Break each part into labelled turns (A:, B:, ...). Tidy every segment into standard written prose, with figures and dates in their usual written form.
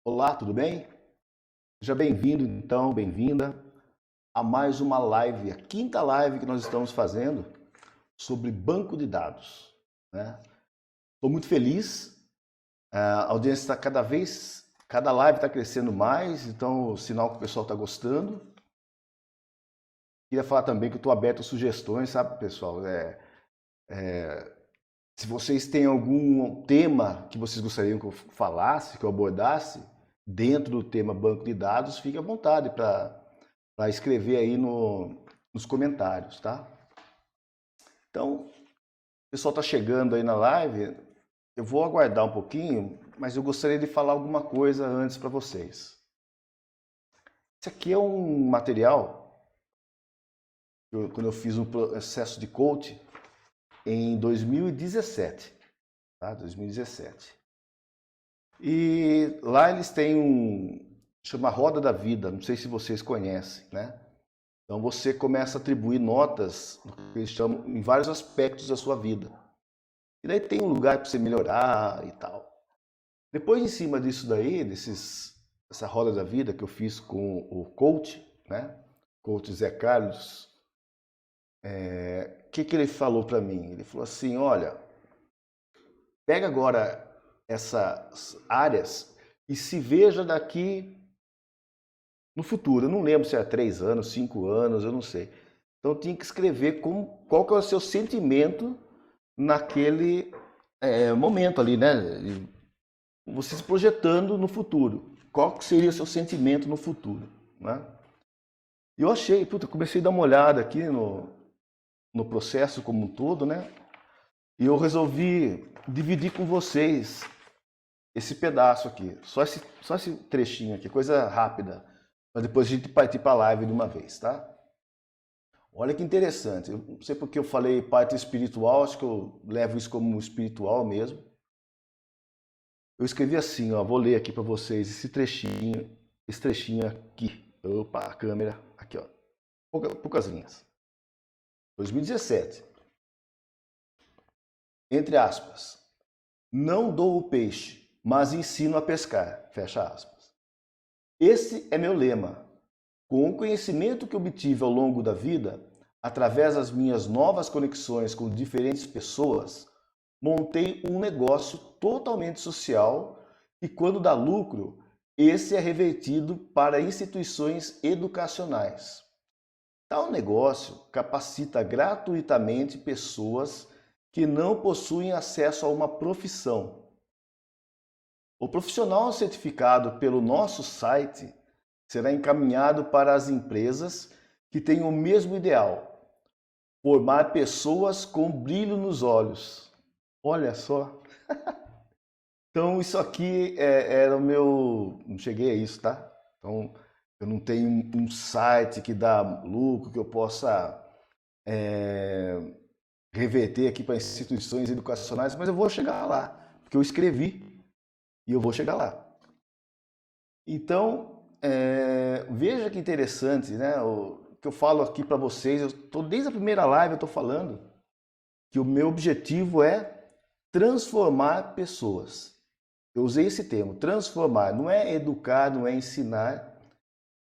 A: Olá, tudo bem? Seja bem-vindo, então, bem-vinda a mais uma live, a quinta live que nós estamos fazendo sobre banco de dados, né? Estou muito feliz, a audiência está cada live está crescendo mais, então, sinal que o pessoal está gostando. Queria falar também que eu estou aberto a sugestões, sabe, pessoal? Se vocês têm algum tema que vocês gostariam que eu falasse, que eu abordasse, dentro do tema banco de dados, fique à vontade para escrever aí nos comentários, tá? Então, o pessoal está chegando aí na live, eu vou aguardar um pouquinho, mas eu gostaria de falar alguma coisa antes para vocês. Esse aqui é um material, quando eu fiz um processo de coach em 2017, tá? 2017. E lá eles têm chama Roda da Vida, não sei se vocês conhecem, né? Então você começa a atribuir notas, no que eles chamam, em vários aspectos da sua vida. E daí tem um lugar para você melhorar e tal. Depois, em cima disso daí, essa roda da vida que eu fiz com o coach, né? Coach Zé Carlos, que ele falou para mim? Ele falou assim, olha, pega agora essas áreas e se veja daqui no futuro. Eu não lembro se era 3 anos, 5 anos, eu não sei. Então eu tinha que escrever qual que é o seu sentimento naquele momento ali, né? Você se projetando no futuro. Qual que seria o seu sentimento no futuro, né? E eu achei, puta, comecei a dar uma olhada aqui no processo como um todo, né? E eu resolvi dividir com vocês esse pedaço aqui, só esse trechinho aqui, coisa rápida, para depois a gente partir para a live de uma vez, tá? Olha que interessante, eu não sei porque eu falei parte espiritual, acho que eu levo isso como espiritual mesmo. Eu escrevi assim, ó, vou ler aqui para vocês esse trechinho aqui. Opa, a câmera, aqui, ó. Poucas linhas. 2017. Entre aspas. Não dou o peixe, mas ensino a pescar. Fecha aspas. Esse é meu lema. Com o conhecimento que obtive ao longo da vida, através das minhas novas conexões com diferentes pessoas, montei um negócio totalmente social e, quando dá lucro, esse é revertido para instituições educacionais. Tal negócio capacita gratuitamente pessoas que não possuem acesso a uma profissão. O profissional certificado pelo nosso site será encaminhado para as empresas que têm o mesmo ideal: formar pessoas com brilho nos olhos. Olha só. Então, isso aqui era o meu. Não cheguei a isso, tá? Então, eu não tenho um site que dá lucro, que eu possa reverter aqui para instituições educacionais, mas eu vou chegar lá, porque eu escrevi e eu vou chegar lá. Então, veja que interessante, né? O que eu falo aqui para vocês, desde a primeira live eu estou falando que o meu objetivo é transformar pessoas. Eu usei esse termo, transformar, não é educar, não é ensinar.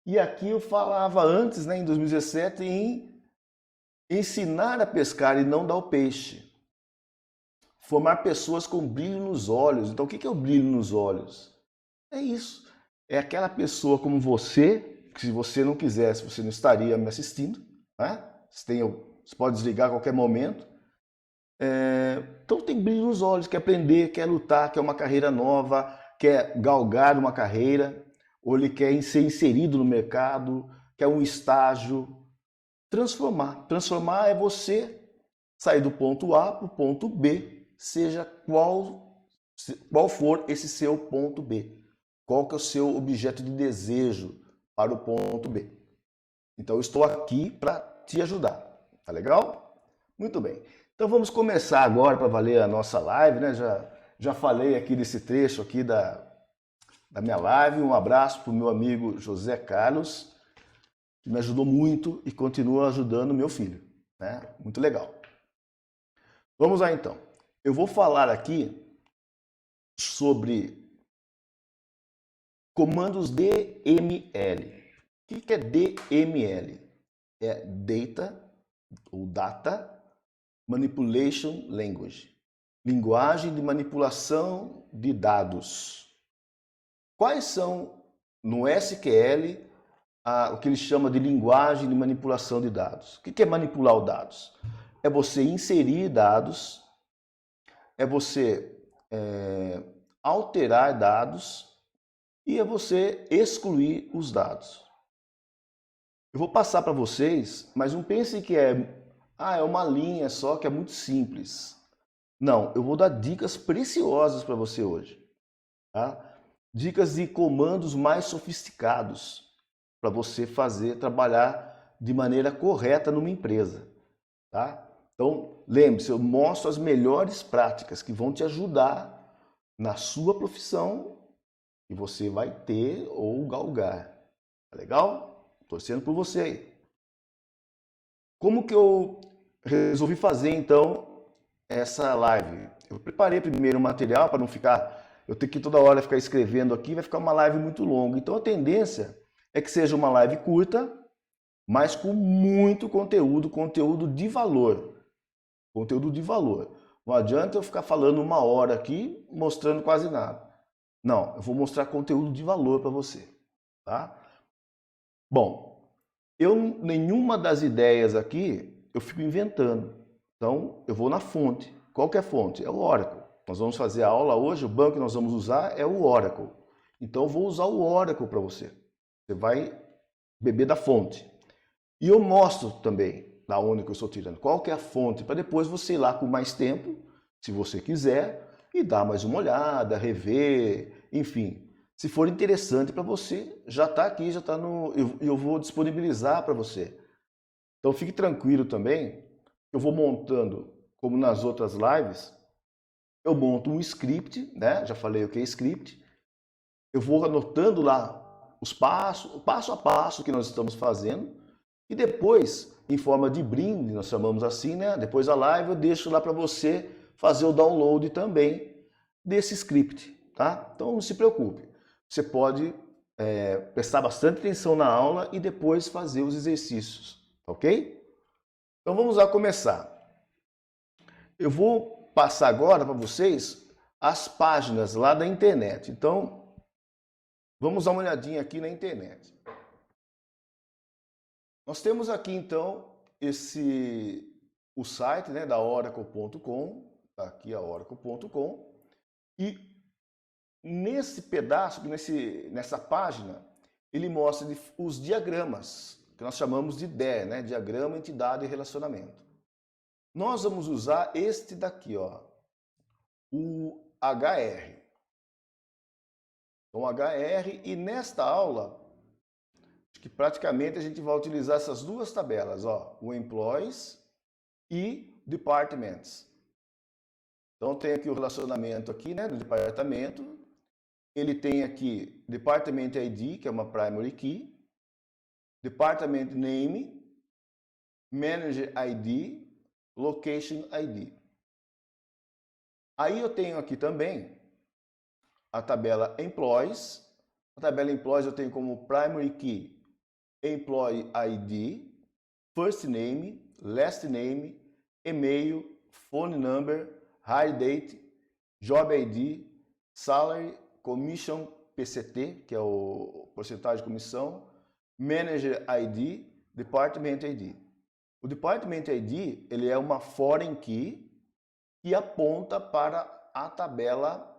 A: E aqui eu falava antes, né, em 2017, em ensinar a pescar e não dar o peixe. Formar pessoas com brilho nos olhos. Então, o que é o brilho nos olhos? É isso. É aquela pessoa como você, que se você não quisesse, você não estaria me assistindo, né? Você pode desligar a qualquer momento. Então tem brilho nos olhos, quer aprender, quer lutar, quer uma carreira nova, quer galgar uma carreira, ou ele quer ser inserido no mercado, quer um estágio. Transformar. Transformar é você sair do ponto A para o ponto B, seja qual for esse seu ponto B. Qual que é o seu objeto de desejo para o ponto B. Então eu estou aqui para te ajudar. Tá legal? Muito bem. Então vamos começar agora para valer a nossa live, né? Já falei aqui desse trecho aqui da minha live. Um abraço para o meu amigo José Carlos, que me ajudou muito e continua ajudando meu filho, né? Muito legal. Vamos lá então. Eu vou falar aqui sobre Comandos DML. O que é DML? É Data ou Data Manipulation Language. Linguagem de manipulação de dados. Quais são, no SQL, o que ele chama de linguagem de manipulação de dados? O que é manipular os dados? É você inserir dados, é você alterar dados e é você excluir os dados. Eu vou passar para vocês, mas não pense que é uma linha só, que é muito simples. Não, eu vou dar dicas preciosas para você hoje. Tá? Dicas de comandos mais sofisticados para você trabalhar de maneira correta numa empresa. Tá? Então, lembre-se, eu mostro as melhores práticas que vão te ajudar na sua profissão que você vai ter ou galgar. Tá legal? Torcendo por você aí. Como que eu resolvi fazer então essa live? Eu preparei primeiro o material para não ficar, eu tenho que toda hora ficar escrevendo aqui, vai ficar uma live muito longa. Então a tendência é que seja uma live curta, mas com muito conteúdo de valor. Conteúdo de valor. Não adianta eu ficar falando 1 hora aqui, mostrando quase nada. Não, eu vou mostrar conteúdo de valor para você, tá? Bom, nenhuma das ideias aqui eu fico inventando. Então, eu vou na fonte. Qual que é a fonte? É o Oracle. Nós vamos fazer a aula hoje, o banco que nós vamos usar é o Oracle. Então, eu vou usar o Oracle para você. Você vai beber da fonte. E eu mostro também da onde que eu estou tirando. Qual que é a fonte? Para depois você ir lá com mais tempo, se você quiser, e dar mais uma olhada, rever, enfim. Se for interessante para você, já está aqui, já está no... Eu vou disponibilizar para você. Então fique tranquilo também, eu vou montando, como nas outras lives, eu monto um script, né? Já falei o que é script. Eu vou anotando lá os passos, passo a passo que nós estamos fazendo. E depois, em forma de brinde, nós chamamos assim, né? Depois da live eu deixo lá para você fazer o download também desse script, tá? Então não se preocupe. Você pode prestar bastante atenção na aula e depois fazer os exercícios, ok? Então vamos lá começar. Eu vou passar agora para vocês as páginas lá da internet. Então, vamos dar uma olhadinha aqui na internet. Nós temos aqui então o site, né, da Oracle.com, tá aqui a Oracle.com, e nesse pedaço, nessa página, ele mostra os diagramas, que nós chamamos de DE, né, diagrama, entidade e relacionamento. Nós vamos usar este daqui, ó, o HR. Então, HR, e nesta aula, acho que praticamente a gente vai utilizar essas duas tabelas, ó, o Employees e Departments. Então, tem aqui o relacionamento aqui, né, do departamento. Ele tem aqui Department ID, que é uma Primary Key, Department Name, Manager ID, Location ID. Aí eu tenho aqui também a tabela Employees. A tabela Employees eu tenho como Primary Key Employee ID, First Name, Last Name, E-mail, Phone Number, Hire Date, Job ID, Salary, Commission PCT, que é o porcentagem de comissão, Manager ID, Department ID. O Department ID ele é uma Foreign Key que aponta para a tabela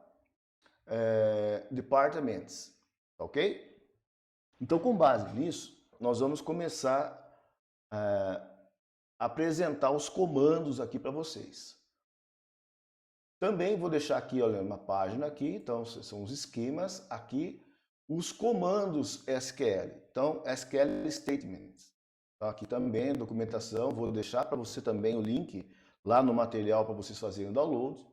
A: Departments, ok? Então, com base nisso, nós vamos começar a apresentar os comandos aqui para vocês. Também vou deixar aqui, olha, uma página aqui, então são os esquemas, aqui os comandos SQL. Então, SQL Statements. Então, aqui também, documentação, vou deixar para você também o link lá no material para vocês fazerem o download.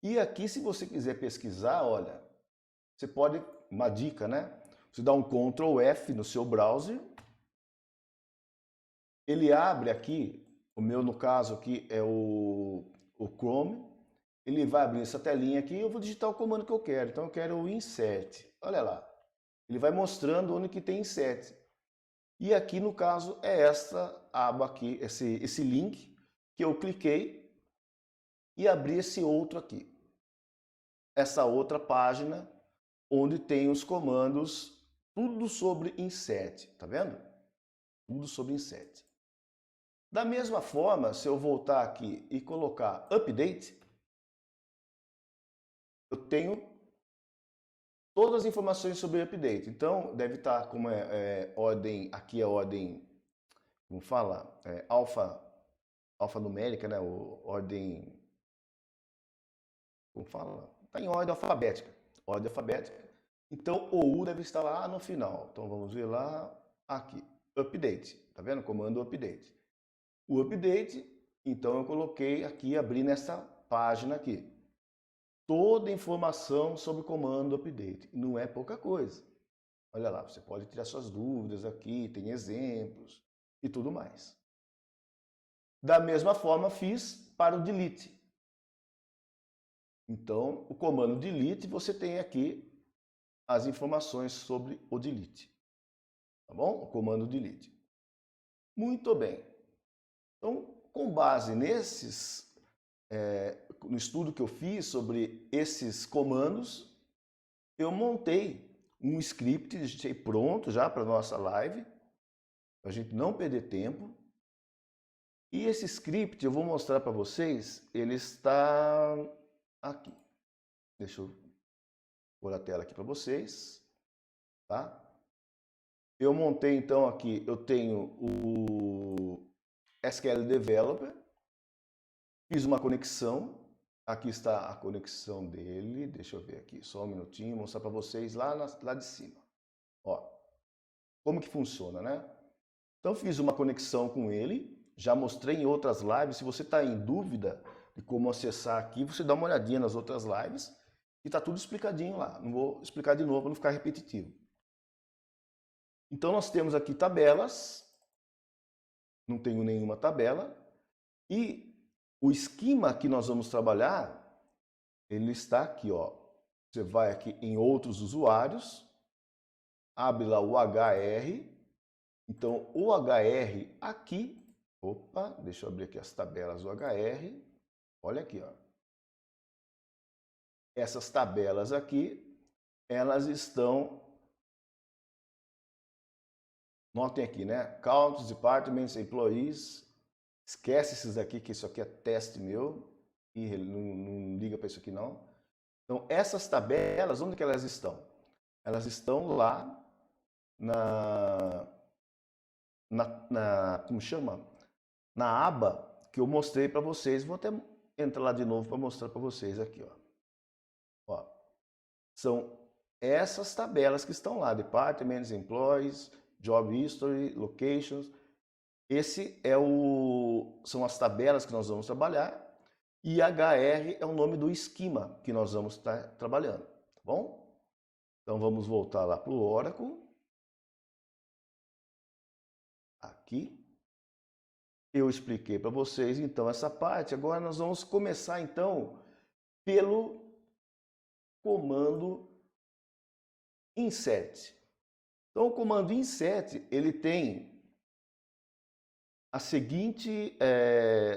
A: E aqui, se você quiser pesquisar, olha, você pode, uma dica, né? Você dá um Ctrl F no seu browser, ele abre aqui, o meu no caso aqui é o Chrome, ele vai abrir essa telinha aqui e eu vou digitar o comando que eu quero. Então eu quero o insert. Olha lá. Ele vai mostrando onde que tem insert. E aqui no caso é esta aba aqui, esse link que eu cliquei e abri esse outro aqui. Essa outra página onde tem os comandos, tudo sobre insert, tá vendo? Tudo sobre insert. Da mesma forma, se eu voltar aqui e colocar update, eu tenho todas as informações sobre update. Então, deve estar como ordem, aqui é ordem, como fala? Alfanumérica, né? Ordem, como fala? Está em ordem alfabética. Ordem alfabética. Então, o U deve estar lá no final. Então, vamos ver lá, aqui, update. Tá vendo? Comando update. O update, então eu coloquei aqui, abri nessa página aqui. Toda a informação sobre o comando update. Não é pouca coisa. Olha lá, você pode tirar suas dúvidas aqui, tem exemplos e tudo mais. Da mesma forma, fiz para o delete. Então, o comando delete, você tem aqui as informações sobre o delete. Tá bom? O comando delete. Muito bem. Então, com base no estudo que eu fiz sobre esses comandos, eu montei um script, deixei pronto já para a nossa live, para a gente não perder tempo. E esse script eu vou mostrar para vocês, ele está aqui. Deixa eu pôr a tela aqui para vocês, tá? Eu montei então aqui, eu tenho o SQL Developer, fiz uma conexão, aqui está a conexão dele, deixa eu ver aqui, só um minutinho, mostrar para vocês lá de cima. Ó, como que funciona, né? Então fiz uma conexão com ele, já mostrei em outras lives, se você está em dúvida de como acessar aqui, você dá uma olhadinha nas outras lives e está tudo explicadinho lá, não vou explicar de novo para não ficar repetitivo. Então nós temos aqui tabelas, não tenho nenhuma tabela, e o esquema que nós vamos trabalhar, ele está aqui, ó. Você vai aqui em outros usuários, abre lá o HR, então o HR aqui, opa, deixa eu abrir aqui as tabelas do HR, olha aqui, ó. Essas tabelas aqui, elas estão, notem aqui, né? Countries, Departments, Employees, esquece esses aqui, que isso aqui é teste meu, e não liga para isso aqui não. Então, essas tabelas, onde que elas estão? Elas estão lá como chama? Na aba que eu mostrei para vocês. Vou até entrar lá de novo para mostrar para vocês aqui, ó. Ó. São essas tabelas que estão lá, Departments, Employees, Job History, Locations. São as tabelas que nós vamos trabalhar. E HR é o nome do esquema que nós vamos estar trabalhando, tá bom? Então vamos voltar lá para o Oracle. Aqui. Eu expliquei para vocês então essa parte. Agora nós vamos começar então pelo comando insert. Então o comando insert, ele tem a seguinte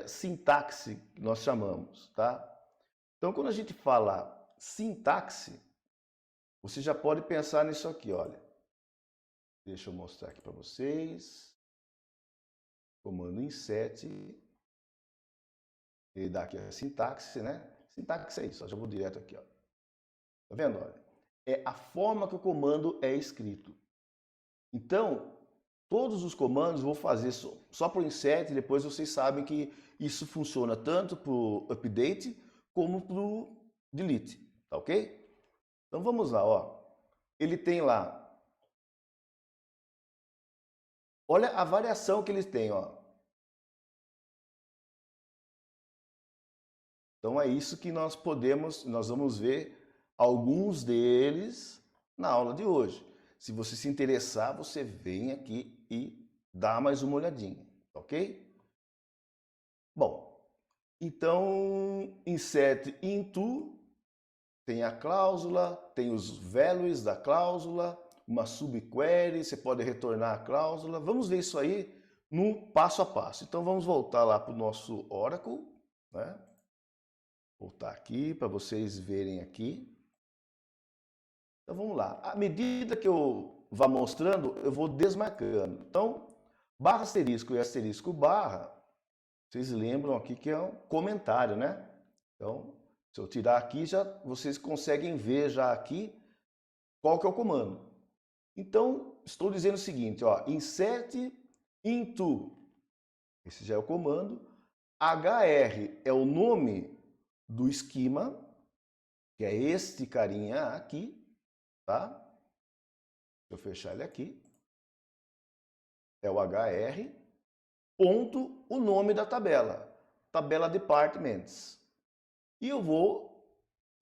A: sintaxe que nós chamamos, tá? Então quando a gente fala sintaxe, você já pode pensar nisso aqui, olha. Deixa eu mostrar aqui para vocês. Comando insert, ele dá aqui a sintaxe, né? Sintaxe é isso, ó, já vou direto aqui, ó. Tá vendo? Olha, é a forma que o comando é escrito. Então, todos os comandos vou fazer só para o insert, e depois vocês sabem que isso funciona tanto para o update como para o delete, tá ok? Então vamos lá, ó. Ele tem lá, olha a variação que eles têm, ó. Então é isso que nós vamos ver alguns deles na aula de hoje. Se você se interessar, você vem aqui e dá mais uma olhadinha, ok? Bom, Então, insert into, tem a cláusula, tem os values da cláusula, uma subquery, você pode retornar a cláusula. Vamos ver isso aí no passo a passo. Então, vamos voltar lá para o nosso Oracle, né? Voltar aqui para vocês verem aqui. Então, vamos lá. À medida que eu vá mostrando, eu vou desmarcando. Então, barra asterisco e asterisco barra, vocês lembram aqui que é um comentário, né? Então, se eu tirar aqui, já vocês conseguem ver já aqui qual que é o comando. Então, estou dizendo o seguinte, ó, insert into, esse já é o comando, hr é o nome do esquema, que é este carinha aqui, tá? Deixa eu fechar ele aqui. É o hr, ponto, o nome da tabela, tabela departments. E eu vou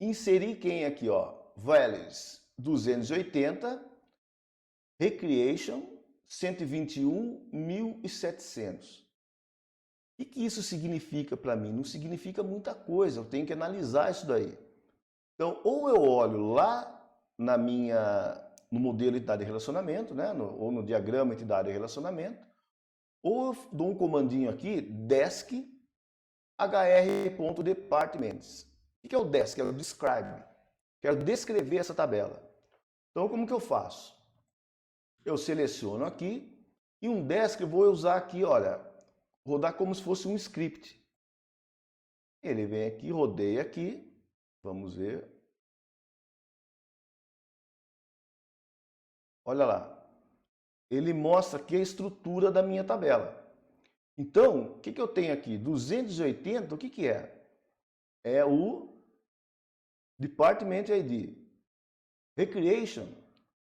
A: inserir quem aqui, ó? Values 280, Recreation 121.700. O que isso significa para mim? Não significa muita coisa, eu tenho que analisar isso daí. Então, ou eu olho lá no modelo entidade e relacionamento, né? Ou no diagrama entidade e relacionamento, ou eu dou um comandinho aqui, desk hr.departments. O que é o desk? É o describe. Quero descrever essa tabela. Então, como que eu faço? Eu seleciono aqui e um desk eu vou usar aqui, olha, rodar como se fosse um script. Ele vem aqui, rodeia aqui, vamos ver. Olha lá, ele mostra aqui a estrutura da minha tabela. Então, o que eu tenho aqui? 280, o que é? É o Department ID. Recreation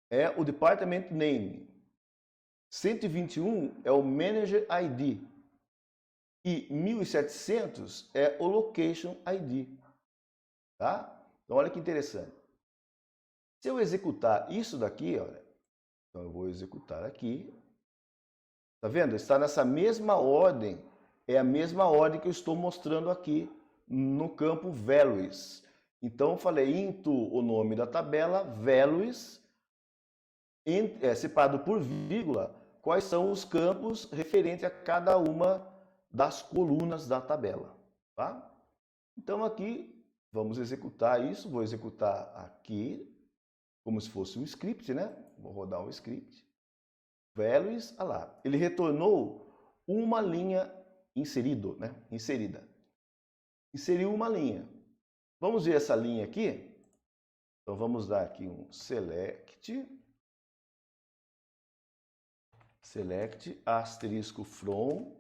A: é o Department Name. 121 é o Manager ID. E 1700 é o Location ID. Tá? Então, olha que interessante. Se eu executar isso daqui, olha, então eu vou executar aqui. Tá vendo? Está nessa mesma ordem, é a mesma ordem que eu estou mostrando aqui no campo values. Então, eu falei into o nome da tabela, values, separado por vírgula, quais são os campos referentes a cada uma das colunas da tabela. Tá? Então, aqui, vamos executar isso. Vou executar aqui, como se fosse um script, né? Vou rodar um script. Values, olha lá, ele retornou uma linha inserida. Inseriu uma linha. Vamos ver essa linha aqui? Então vamos dar aqui um select asterisco from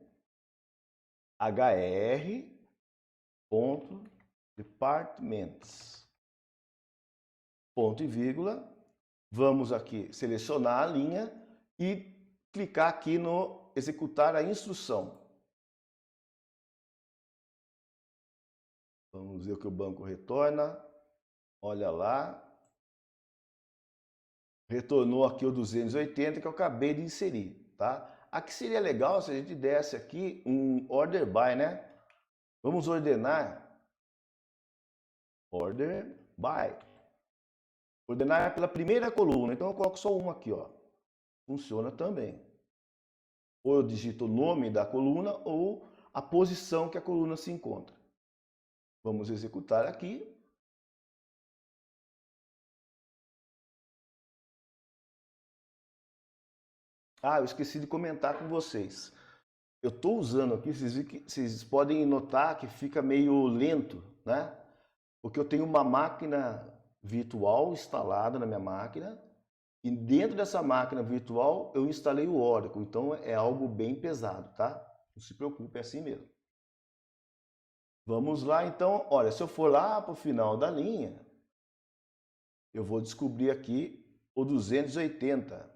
A: hr.departments, ponto e vírgula. Vamos aqui selecionar a linha e clicar aqui no executar a instrução. Vamos ver o que o banco retorna. Olha lá. Retornou aqui o 280 que eu acabei de inserir, tá? Aqui seria legal se a gente desse aqui um order by, né? Vamos ordenar order by. Ordenar pela primeira coluna. Então eu coloco só uma aqui, ó. Funciona também. Ou eu digito o nome da coluna ou a posição que a coluna se encontra. Vamos executar aqui. Ah, eu esqueci de comentar com vocês. Eu estou usando aqui, vocês podem notar que fica meio lento, né? Porque eu tenho uma máquina virtual instalada na minha máquina e dentro dessa máquina virtual eu instalei o Oracle, então é algo bem pesado, tá? Não se preocupe, é assim mesmo. Vamos lá então, olha, se eu for lá para o final da linha, eu vou descobrir aqui o 280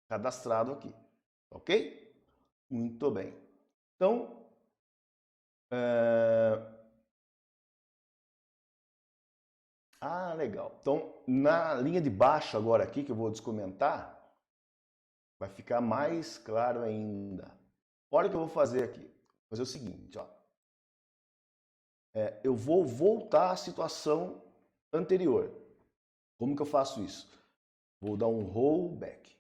A: cadastrado aqui, ok? Muito bem. Então, legal. Então, na linha de baixo agora aqui, que eu vou descomentar, vai ficar mais claro ainda. Olha o que eu vou fazer aqui. Vou fazer o seguinte, ó. eu vou voltar à situação anterior. Como que eu faço isso? Vou dar um rollback.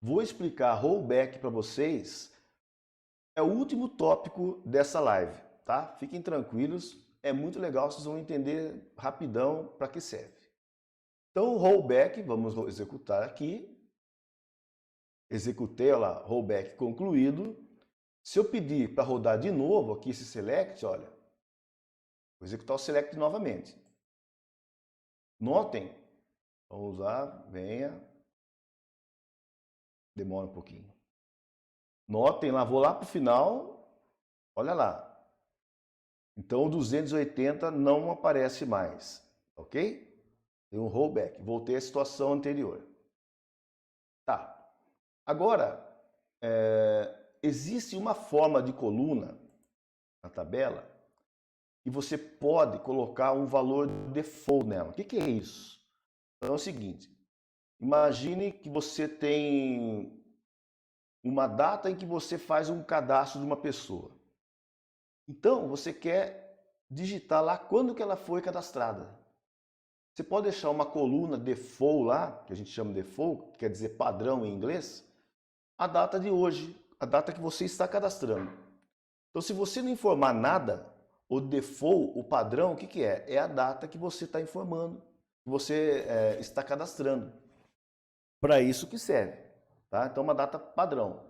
A: Vou explicar rollback para vocês. É o último tópico dessa live, tá? Fiquem tranquilos, é muito legal, vocês vão entender rapidão para que serve. Então, o rollback, vamos executar aqui. Executei, olha lá, rollback concluído. Se eu pedir para rodar de novo aqui esse select, olha, vou executar o select novamente. Notem, vamos usar, venha, demora um pouquinho. Notem lá, vou lá para o final, olha lá. Então o 280 não aparece mais, ok? Tem um rollback, voltei à situação anterior. Tá, agora, existe uma forma de coluna na tabela e você pode colocar um valor default nela. O que é isso? Então é o seguinte, imagine que você tem uma data em que você faz um cadastro de uma pessoa. Então, você quer digitar lá quando que ela foi cadastrada. Você pode deixar uma coluna default lá, que a gente chama de default, que quer dizer padrão em inglês, a data de hoje, a data que você está cadastrando. Então, se você não informar nada, o default, o padrão, o que é? É a data que você está informando, que você está cadastrando. Para isso que serve. Tá? Então, uma data padrão.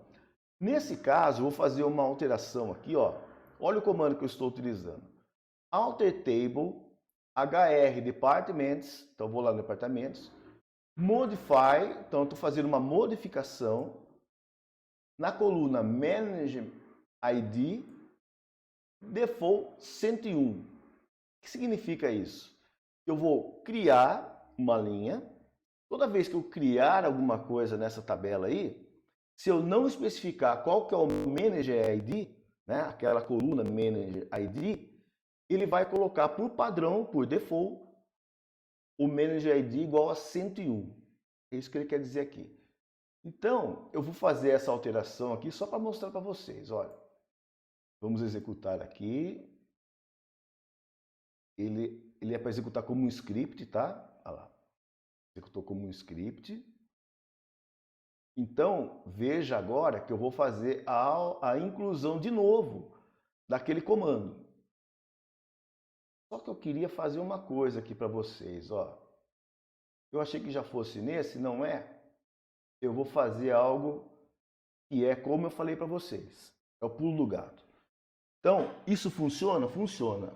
A: Nesse caso, eu vou fazer uma alteração aqui, ó. Olha o comando que eu estou utilizando. Alter Table, HR Departments, então eu vou lá no Departamentos. Modify, então eu estou fazendo uma modificação na coluna Manage ID, Default 101. O que significa isso? Eu vou criar uma linha. Toda vez que eu criar alguma coisa nessa tabela aí, se eu não especificar qual que é o Manager ID, né, aquela coluna Manager ID, ele vai colocar por padrão, por default, o Manager ID igual a 101. É isso que ele quer dizer aqui. Então, eu vou fazer essa alteração aqui só para mostrar para vocês. Olha, vamos executar aqui. Ele é para executar como um script, tá? Olha lá. Executou como um script. Então, veja agora que eu vou fazer a inclusão de novo daquele comando. Só que eu queria fazer uma coisa aqui para vocês, ó. Eu achei que já fosse nesse, não é? Eu vou fazer algo que é como eu falei para vocês. É o pulo do gato. Então, isso funciona? Funciona.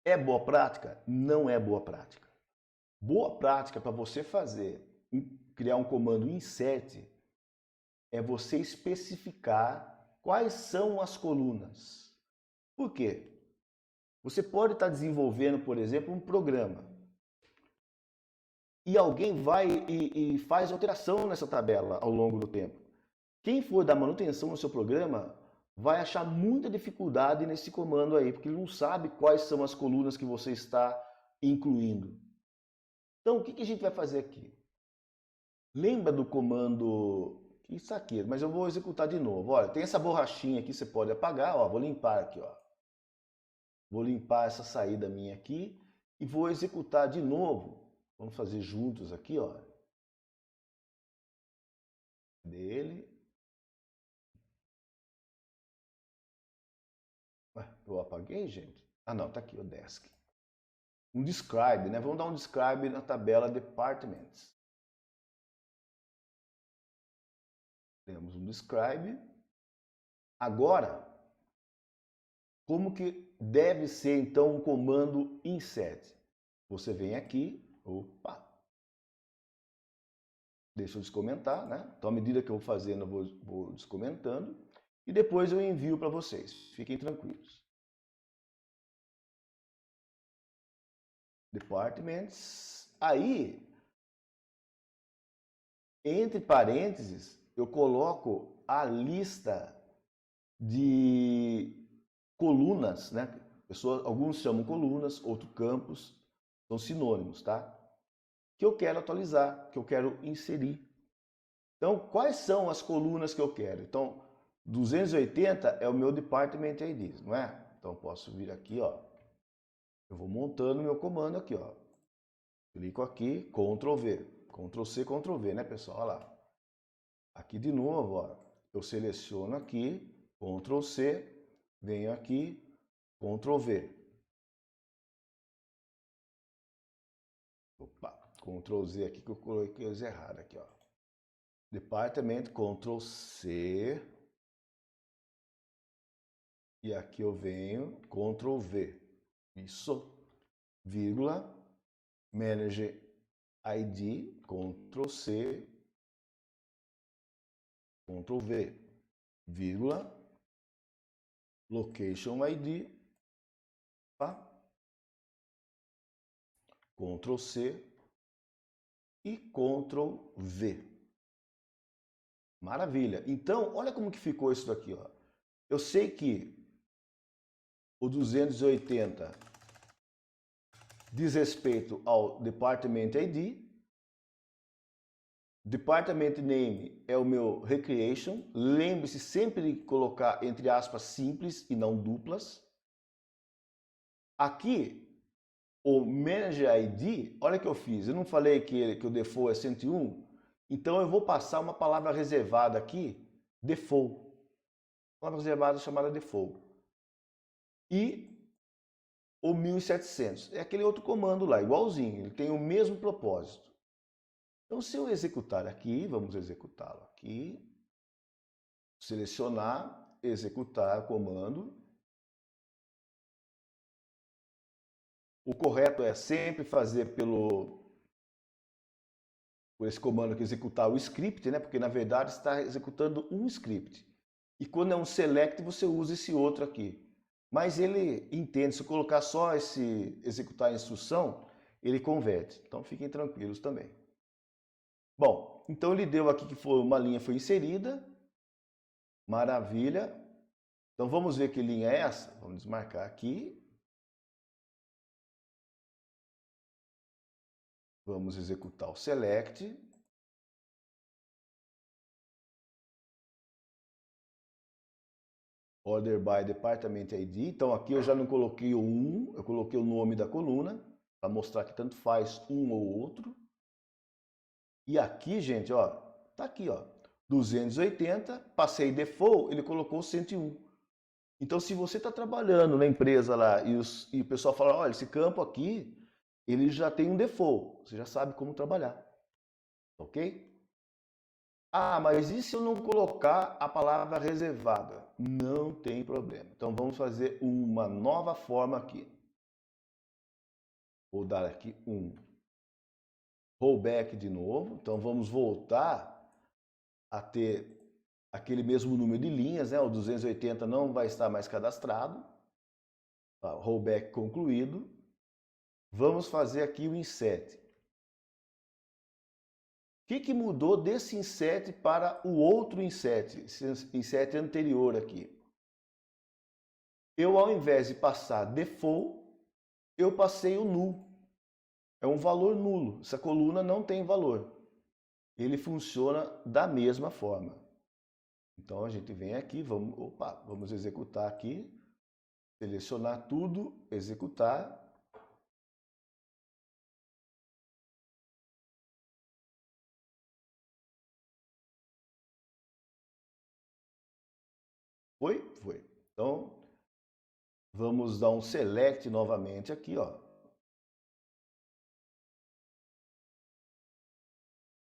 A: É boa prática? Não é boa prática. Boa prática para você fazer, criar um comando insert, é você especificar quais são as colunas. Por quê? Você pode estar desenvolvendo, por exemplo, um programa e alguém vai e faz alteração nessa tabela ao longo do tempo. Quem for dar manutenção no seu programa vai achar muita dificuldade nesse comando aí, porque ele não sabe quais são as colunas que você está incluindo. Então, o que a gente vai fazer aqui? Lembra do comando que está aqui, mas eu vou executar de novo. Olha, tem essa borrachinha aqui, você pode apagar, ó, vou limpar aqui, ó. Vou limpar essa saída minha aqui e vou executar de novo. Vamos fazer juntos aqui, ó. Dele. Ué, eu apaguei, gente? Ah, não, tá aqui o desk. Um describe, né? Vamos dar um describe na tabela departments. Temos um describe. Agora, como que deve ser então um comando insert? Você vem aqui, opa, deixa eu descomentar, né? Então, à medida que eu vou fazendo, eu vou descomentando e depois eu envio para vocês. Fiquem tranquilos. Departments. Aí, entre parênteses, eu coloco a lista de colunas, né? Alguns chamam colunas, outros campos, são sinônimos, tá? Que eu quero atualizar, que eu quero inserir. Então, quais são as colunas que eu quero? Então, 280 é o meu Department ID, não é? Então posso vir aqui, ó. Eu vou montando meu comando aqui, ó. Clico aqui, Ctrl V, Ctrl C, Ctrl V, né, pessoal? Olha lá. Aqui de novo, ó, eu seleciono aqui, Ctrl C, venho aqui, Ctrl V. Opa, Ctrl Z aqui que eu coloquei coisa errada aqui, ó. Departamento, Ctrl C. E aqui eu venho, Ctrl V. Isso, vírgula, Manager ID, Ctrl C, Ctrl V, vírgula, Location ID, tá? Ctrl C e Ctrl V. Maravilha. Então, olha como que ficou isso daqui, ó. Eu sei que o 280 diz respeito ao Department ID. Department Name é o meu Recreation. Lembre-se sempre de colocar entre aspas simples e não duplas. Aqui, o Manager ID, olha o que eu fiz. Eu não falei que o default é 101? Então eu vou passar uma palavra reservada aqui, default. Palavra reservada chamada default. E o 1700. É aquele outro comando lá, igualzinho. Ele tem o mesmo propósito. Então, se eu executar aqui, vamos executá-lo aqui. Selecionar, executar o comando. O correto é sempre fazer por esse comando aqui, executar o script, né? Porque na verdade está executando um script. E quando é um select, você usa esse outro aqui. Mas ele entende, se eu colocar só esse executar a instrução, ele converte. Então fiquem tranquilos também. Bom, então ele deu aqui que uma linha foi inserida. Maravilha. Então vamos ver que linha é essa. Vamos desmarcar aqui. Vamos executar o select. Order by Department ID. Então aqui eu já não coloquei o 1, eu coloquei o nome da coluna, para mostrar que tanto faz um ou outro. E aqui, gente, ó, tá aqui, ó, 280, passei default, ele colocou 101. Então se você está trabalhando na empresa lá e o pessoal fala, olha, esse campo aqui, ele já tem um default, você já sabe como trabalhar, ok? Ah, mas e se eu não colocar a palavra reservada? Não tem problema. Então vamos fazer uma nova forma aqui. Vou dar aqui um rollback de novo. Então vamos voltar a ter aquele mesmo número de linhas, né? O 280 não vai estar mais cadastrado. Rollback concluído. Vamos fazer aqui o insert. O que mudou desse insert para o outro insert, insert anterior aqui? Eu, ao invés de passar default, eu passei o null. É um valor nulo. Essa coluna não tem valor. Ele funciona da mesma forma. Então a gente vem aqui, vamos executar aqui, selecionar tudo, executar. Foi? Foi. Então, vamos dar um select novamente aqui, ó.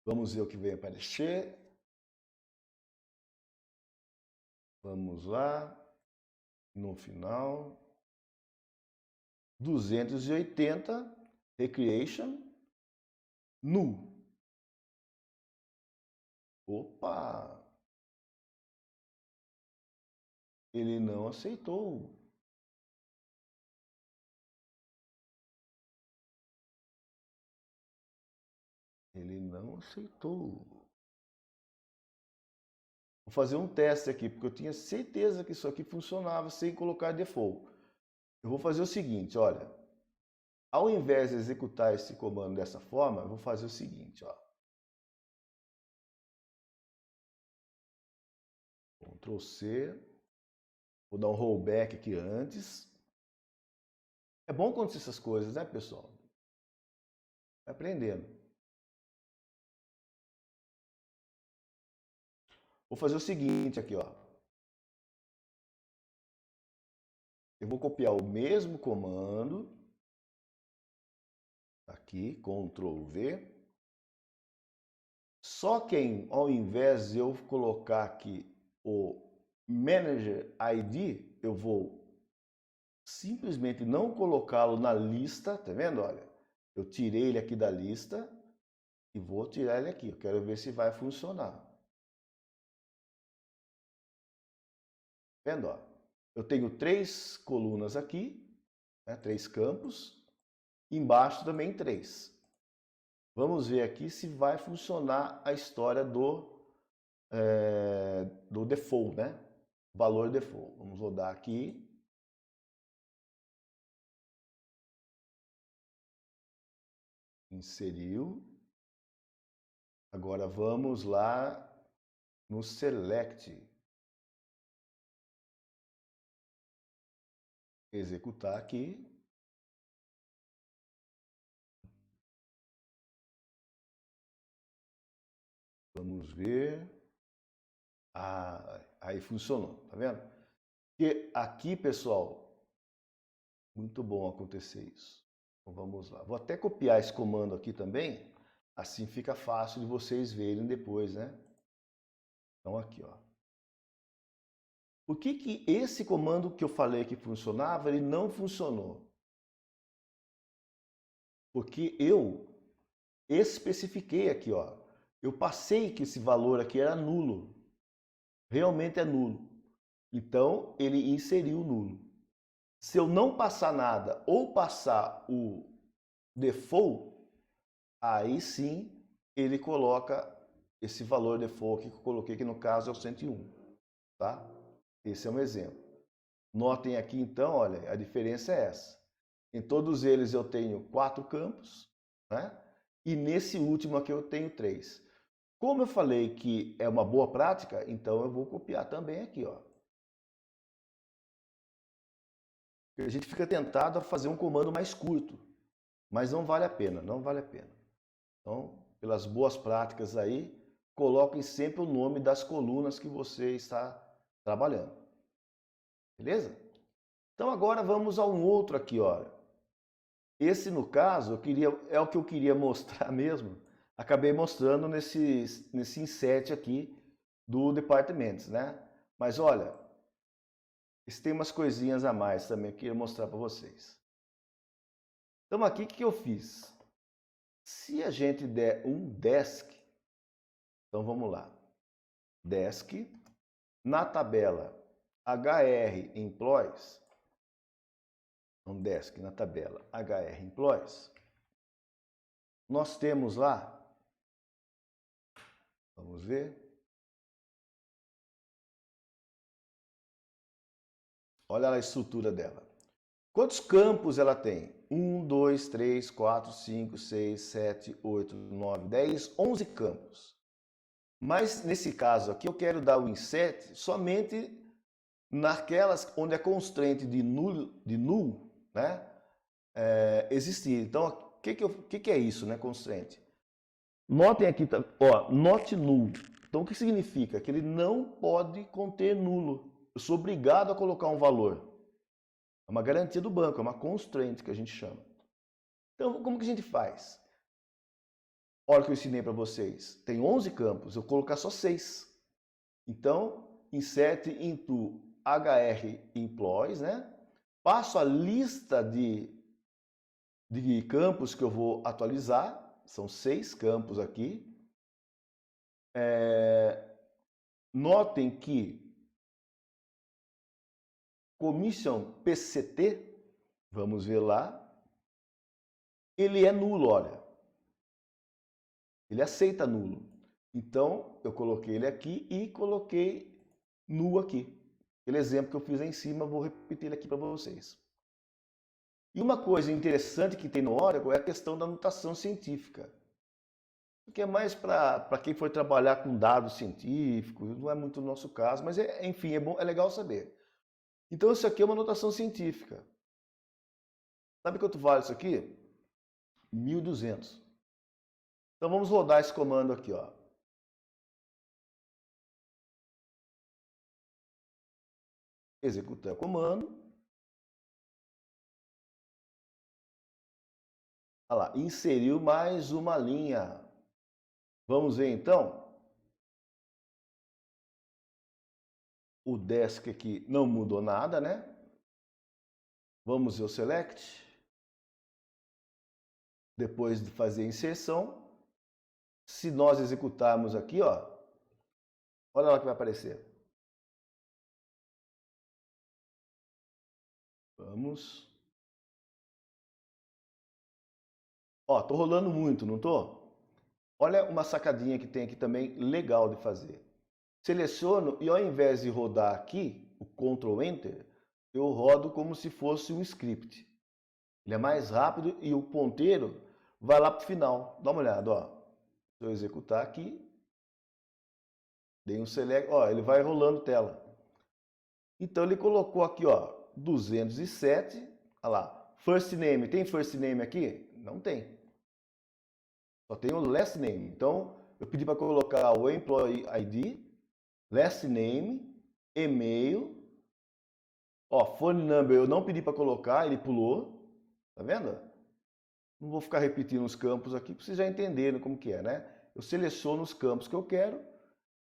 A: Vamos ver o que vem aparecer. Vamos lá. No final. 280. Recreation. Null. Opa! Ele não aceitou. Ele não aceitou. Vou fazer um teste aqui, porque eu tinha certeza que isso aqui funcionava sem colocar default. Eu vou fazer o seguinte, olha. Ao invés de executar esse comando dessa forma, eu vou fazer o seguinte, ó. Ctrl C, Vou dar um rollback aqui antes. É bom acontecer essas coisas, né, pessoal? Vai aprendendo. Vou fazer o seguinte aqui, ó. Eu vou copiar o mesmo comando. Aqui, Ctrl V. Só que ao invés de eu colocar aqui o Manager ID, eu vou simplesmente não colocá-lo na lista, tá vendo? Olha, eu tirei ele aqui da lista e vou tirar ele aqui. Eu quero ver se vai funcionar. Vendo? Ó, eu tenho 3 colunas aqui, né, 3 campos, embaixo também 3. Vamos ver aqui se vai funcionar a história do default, né? Valor default. Vamos rodar aqui. Inseriu. Agora vamos lá no Select. Executar aqui. Vamos ver. Ah, aí funcionou, tá vendo? Porque aqui, pessoal, muito bom acontecer isso. Então vamos lá. Vou até copiar esse comando aqui também, assim fica fácil de vocês verem depois, né? Então aqui, ó. Por que esse comando que eu falei que funcionava, ele não funcionou? Porque eu especifiquei aqui, ó. Eu passei que esse valor aqui era nulo. Realmente é nulo. Então, ele inseriu o nulo. Se eu não passar nada ou passar o default, aí sim ele coloca esse valor default que eu coloquei, que no caso é o 101. Tá? Esse é um exemplo. Notem aqui então, olha, a diferença é essa. Em todos eles eu tenho 4 campos, né? E nesse último aqui eu tenho 3. Como eu falei que é uma boa prática, então eu vou copiar também aqui, ó. A gente fica tentado a fazer um comando mais curto, mas não vale a pena, não vale a pena. Então, pelas boas práticas aí, coloquem sempre o nome das colunas que você está trabalhando. Beleza? Então agora vamos a um outro aqui, ó. Esse, no caso, é o que eu queria mostrar mesmo. Acabei mostrando nesse insert aqui do Departments, né? Mas olha, esse tem umas coisinhas a mais também que eu queria mostrar para vocês. Então aqui, o que eu fiz? Se a gente der um desk, então vamos lá. Desk, na tabela HR Employees, um desk na tabela HR Employees, nós temos lá, vamos ver, olha a estrutura dela. Quantos campos ela tem? 1, 2, 3, 4, 5, 6, 7, 8, 9, 10, 11 campos. Mas nesse caso aqui eu quero dar o insert somente naquelas onde a constraint de null né, existir. Então, o que é isso, né, constraint? Notem aqui, ó, not null. Então, o que significa? Que ele não pode conter nulo. Eu sou obrigado a colocar um valor. É uma garantia do banco, é uma constraint que a gente chama. Então, como que a gente faz? Olha o que eu ensinei para vocês. Tem 11 campos, eu vou colocar só 6. Então, insert into HR employees, né? Passo a lista de campos que eu vou atualizar. São 6 campos aqui. Notem que Commission PCT, vamos ver lá, ele é nulo, olha. Ele aceita nulo. Então, eu coloquei ele aqui e coloquei null aqui. Aquele exemplo que eu fiz aí em cima, vou repetir ele aqui para vocês. E uma coisa interessante que tem no Oracle é a questão da notação científica. Que é mais para quem for trabalhar com dados científicos, não é muito o nosso caso, mas enfim, é legal saber. Então isso aqui é uma notação científica. Sabe quanto vale isso aqui? 1.200. Então vamos rodar esse comando aqui, ó. Executar o comando. Olha lá, inseriu mais uma linha. Vamos ver então? O desk aqui não mudou nada, né? Vamos ver o select. Depois de fazer a inserção, se nós executarmos aqui, ó, olha lá o que vai aparecer. Vamos. Ó, tô rolando muito, não tô? Olha uma sacadinha que tem aqui também legal de fazer. Seleciono e ao invés de rodar aqui, o Ctrl Enter, eu rodo como se fosse um script. Ele é mais rápido e o ponteiro vai lá para o final. Dá uma olhada, ó. Se eu executar aqui, dei um select, ó, ele vai rolando tela. Então ele colocou aqui, ó, 207, olha lá, first name, tem first name aqui? Não tem. Só tem o last name. Então eu pedi para colocar o employee ID, last name, e-mail, ó, phone number eu não pedi para colocar, ele pulou, tá vendo? Não vou ficar repetindo os campos aqui, para vocês já entenderem como que é, né? Eu seleciono os campos que eu quero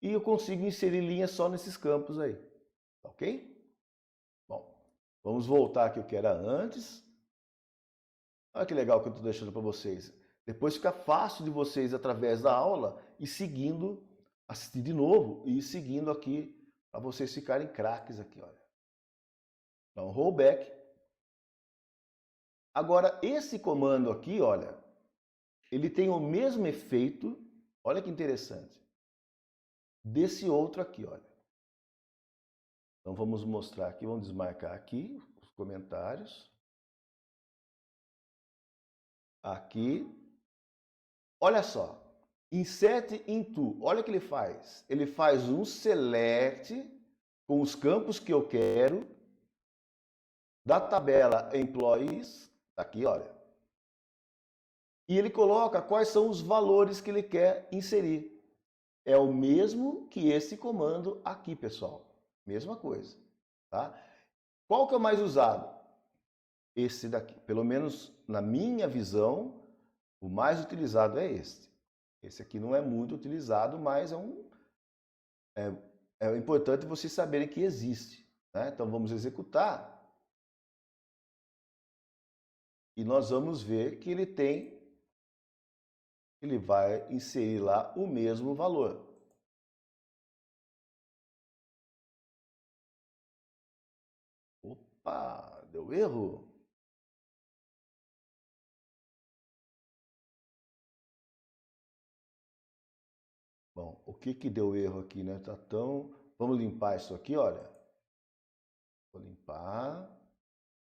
A: e eu consigo inserir linhas só nesses campos aí, ok? Bom, vamos voltar aqui ao que era antes. Olha que legal que eu estou deixando para vocês. Depois fica fácil de vocês, através da aula, e seguindo, assistir de novo e ir seguindo aqui, para vocês ficarem craques aqui, olha. Então, rollback. Agora, esse comando aqui, olha, ele tem o mesmo efeito, olha que interessante, desse outro aqui, olha. Então, vamos mostrar aqui, vamos desmarcar aqui os comentários. Aqui. Olha só. Insert into, olha o que ele faz. Ele faz um select com os campos que eu quero da tabela employees, tá aqui, olha. E ele coloca quais são os valores que ele quer inserir. É o mesmo que esse comando aqui, pessoal. Mesma coisa, tá? Qual que é o mais usado? Esse daqui. Pelo menos na minha visão, o mais utilizado é este. Esse aqui não é muito utilizado, mas é importante vocês saberem que existe, né? Então vamos executar e nós vamos ver que ele vai inserir lá o mesmo valor. Opa, deu erro? Bom, o que que deu erro aqui, né? Tá tão... Vamos limpar isso aqui, olha. Vou limpar.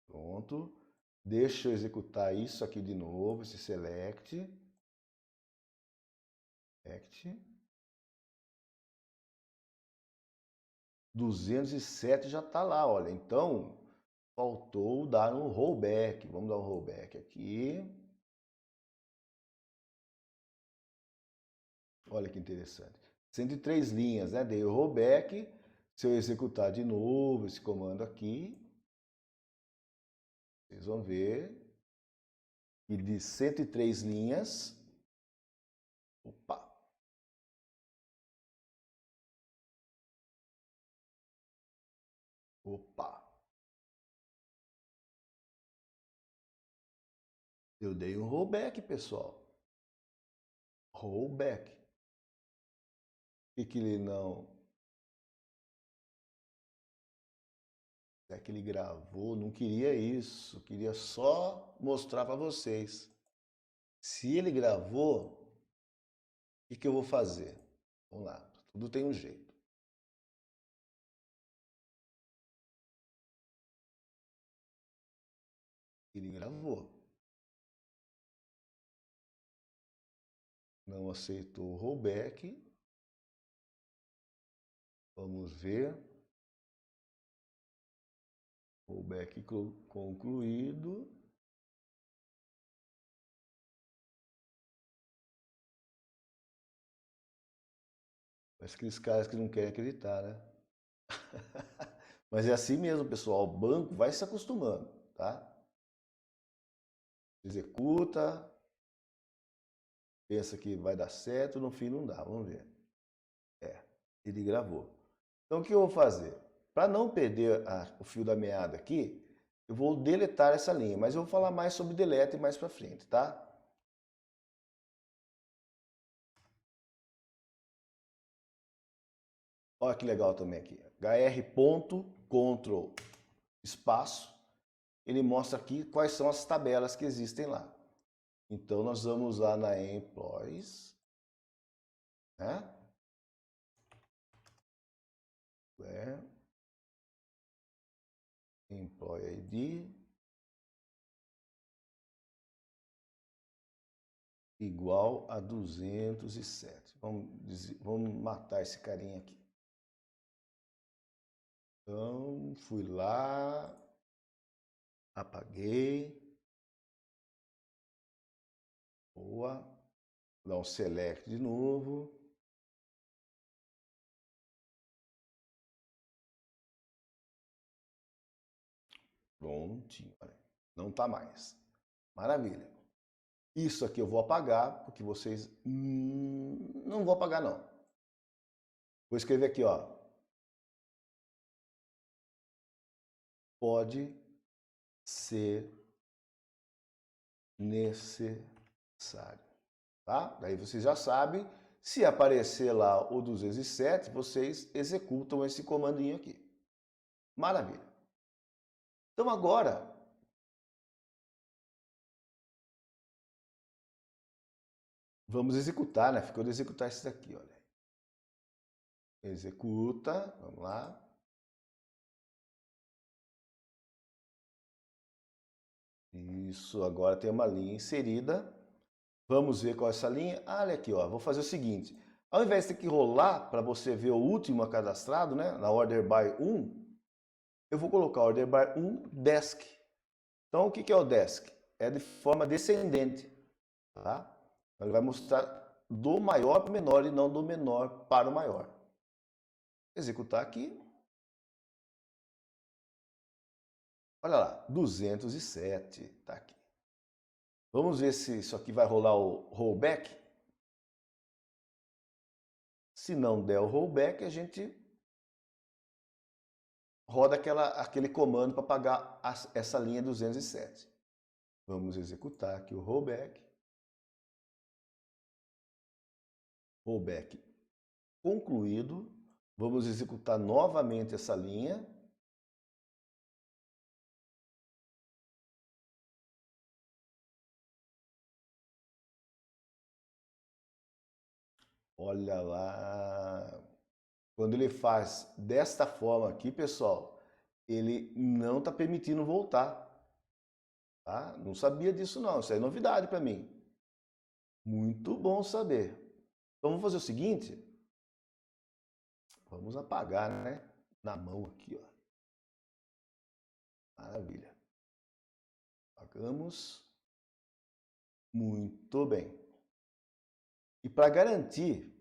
A: Pronto. Deixa eu executar isso aqui de novo, esse select. Select. 207 já está lá, olha. Então, faltou dar um rollback. Vamos dar um rollback aqui. Olha que interessante. 103 linhas, né? Dei o rollback. Se eu executar de novo esse comando aqui, vocês vão ver que de 103 linhas, opa, opa, eu dei um rollback, pessoal. Rollback. O que ele não... É que ele gravou, não queria isso, queria só mostrar para vocês. Se ele gravou, o que eu vou fazer? Vamos lá, tudo tem um jeito. Ele gravou. Não aceitou o rollback. Vamos ver. Rollback concluído. Parece aqueles caras que não querem acreditar, né? Mas é assim mesmo, pessoal. O banco vai se acostumando, tá? Executa, pensa que vai dar certo, no fim não dá. Vamos ver. Ele gravou. Então o que eu vou fazer? Para não perder o fio da meada aqui, eu vou deletar essa linha, mas eu vou falar mais sobre delete mais para frente, tá? Olha que legal também aqui. hr.control espaço. Ele mostra aqui quais são as tabelas que existem lá. Então nós vamos lá na Employees, né? Employee ID igual a 207. Vamos matar esse carinha aqui. Então, fui lá, apaguei. Boa. Dá um select de novo. Prontinho. Não está mais. Maravilha. Isso aqui eu vou apagar, porque vocês... não vou apagar, não. Vou escrever aqui, ó. Pode ser necessário. Tá? Daí vocês já sabem, se aparecer lá o 207, vocês executam esse comandinho aqui. Maravilha. Então agora, vamos executar, né? Ficou de executar esse daqui, olha. Executa, vamos lá. Isso, agora tem uma linha inserida. Vamos ver qual é essa linha. Ah, olha aqui, ó. Vou fazer o seguinte. Ao invés de ter que rolar para você ver o último cadastrado, né? Na order by 1, eu vou colocar order by 1 desk. Então, o que é o desk? É de forma descendente, tá? Ele vai mostrar do maior para o menor e não do menor para o maior. Executar aqui. Olha lá, 207, tá aqui. Vamos ver se isso aqui vai rolar o rollback. Se não der o rollback, a gente roda aquele comando para apagar essa linha 207. Vamos executar aqui o rollback. Rollback concluído. Vamos executar novamente essa linha. Olha lá. Quando ele faz desta forma aqui, pessoal, ele não está permitindo voltar. Tá? Não sabia disso não, isso é novidade para mim. Muito bom saber. Então vamos fazer o seguinte, vamos apagar, né? Na mão aqui, ó. Maravilha. Apagamos. Muito bem. E para garantir,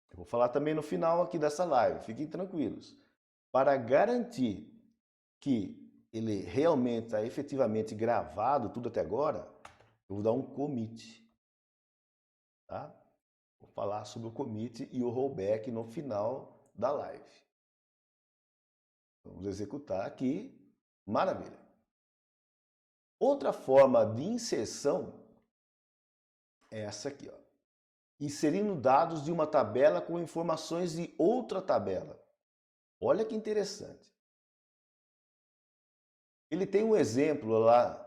A: eu vou falar também no final aqui dessa live, fiquem tranquilos. Para garantir que ele realmente está efetivamente gravado tudo até agora, eu vou dar um commit. Tá? Vou falar sobre o commit e o rollback no final da live. Vamos executar aqui. Maravilha. Outra forma de inserção é essa aqui, ó. Inserindo dados de uma tabela com informações de outra tabela. Olha que interessante. Ele tem um exemplo lá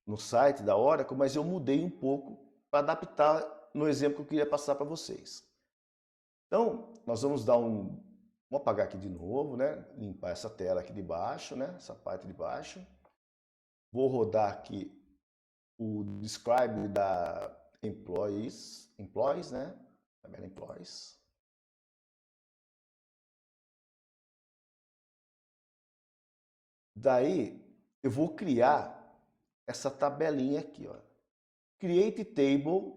A: no site da Oracle, mas eu mudei um pouco para adaptar no exemplo que eu queria passar para vocês. Então, nós vamos dar vamos apagar aqui de novo, né? Limpar essa tela aqui de baixo, né? Essa parte de baixo. Vou rodar aqui o describe da employees, né? Tabela employees. Daí eu vou criar essa tabelinha aqui, ó. Create table.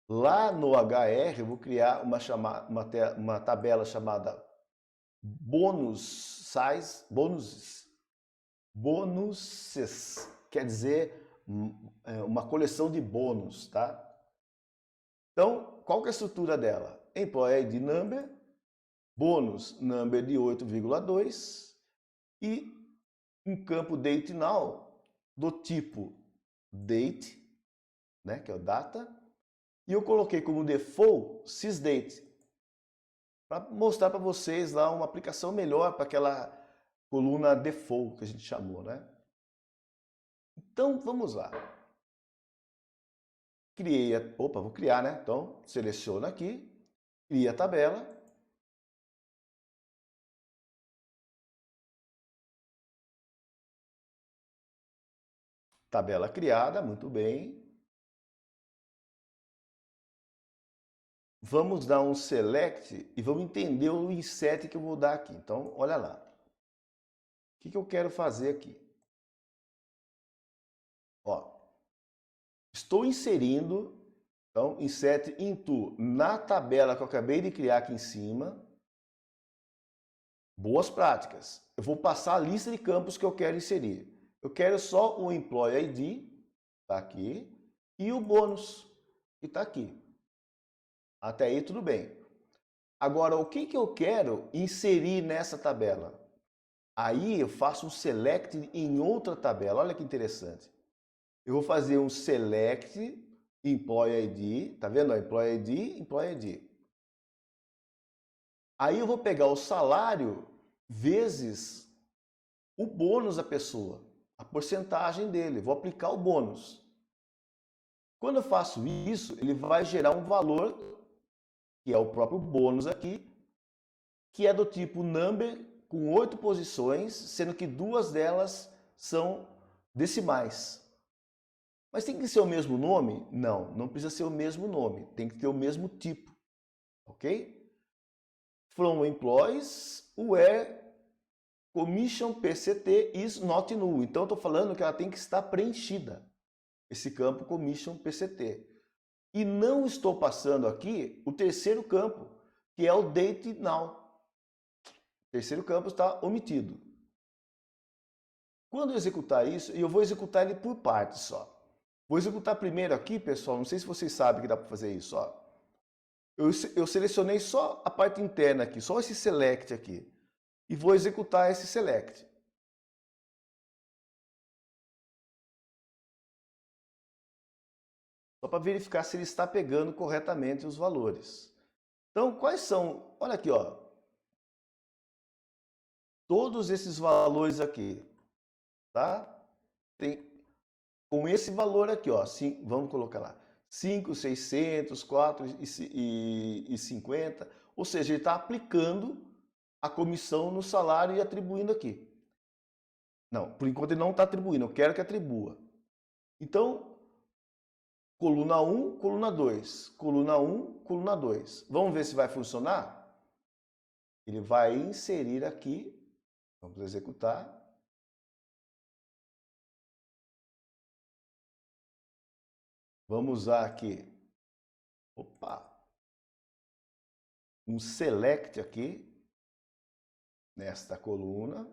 A: Lá no HR eu vou criar uma tabela chamada bonuses, quer dizer uma coleção de bônus, tá? Então, qual que é a estrutura dela? Employee ID number, bônus number de 8,2 e um campo date now do tipo date, né, que é o data, e eu coloquei como default sysdate, para mostrar para vocês lá uma aplicação melhor para aquela coluna default que a gente chamou, né? Então, vamos lá. Vou criar, né? Então, seleciono aqui, cria a tabela. Tabela criada, muito bem. Vamos dar um select e vamos entender o inset que eu vou dar aqui. Então, olha lá. O que eu quero fazer aqui? Ó, estou inserindo, então, insert into na tabela que eu acabei de criar aqui em cima. Boas práticas. Eu vou passar a lista de campos que eu quero inserir. Eu quero só o Employee ID, está aqui, e o bônus, que está aqui. Até aí tudo bem. Agora, o que eu quero inserir nessa tabela? Aí eu faço um select em outra tabela. Olha que interessante. Eu vou fazer um select Employee ID, tá vendo? Employee ID, Employee ID. Aí eu vou pegar o salário vezes o bônus da pessoa, a porcentagem dele. Vou aplicar o bônus. Quando eu faço isso, ele vai gerar um valor, que é o próprio bônus aqui, que é do tipo number, com 8 posições, sendo que 2 delas são decimais. Mas tem que ser o mesmo nome? Não, não precisa ser o mesmo nome, tem que ter o mesmo tipo, ok? From employees, where commission PCT is not null. Então eu estou falando que ela tem que estar preenchida, esse campo commission PCT. E não estou passando aqui o terceiro campo, que é o date now. O terceiro campo está omitido. Quando eu executar isso, eu vou executar ele por partes só. Vou executar primeiro aqui, pessoal, não sei se vocês sabem que dá para fazer isso. Ó. Eu selecionei só a parte interna aqui, só esse select aqui. E vou executar esse select. Só para verificar se ele está pegando corretamente os valores. Então, quais são? Olha aqui, ó. Todos esses valores aqui, tá? Tem com esse valor aqui, ó. Vamos colocar lá. 5.600, 4,50. Ou seja, ele está aplicando a comissão no salário e atribuindo aqui. Não, por enquanto ele não está atribuindo, eu quero que atribua. Então, coluna 1, coluna 2, coluna 1, coluna 2. Vamos ver se vai funcionar? Ele vai inserir aqui, vamos executar. Vamos usar aqui, um select aqui, nesta coluna,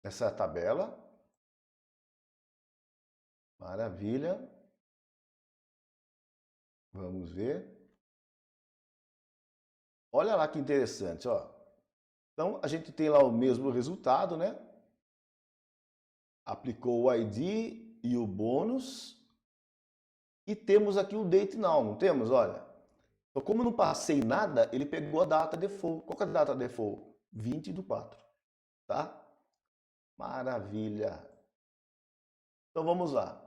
A: nessa tabela. Maravilha. Vamos ver. Olha lá que interessante, ó. Então, a gente tem lá o mesmo resultado, né? Aplicou o ID e o bônus. E temos aqui o date now, não temos? Olha. Então, como eu não passei nada, ele pegou a data default. Qual que é a data default? 20/4, tá? Maravilha. Então, vamos lá.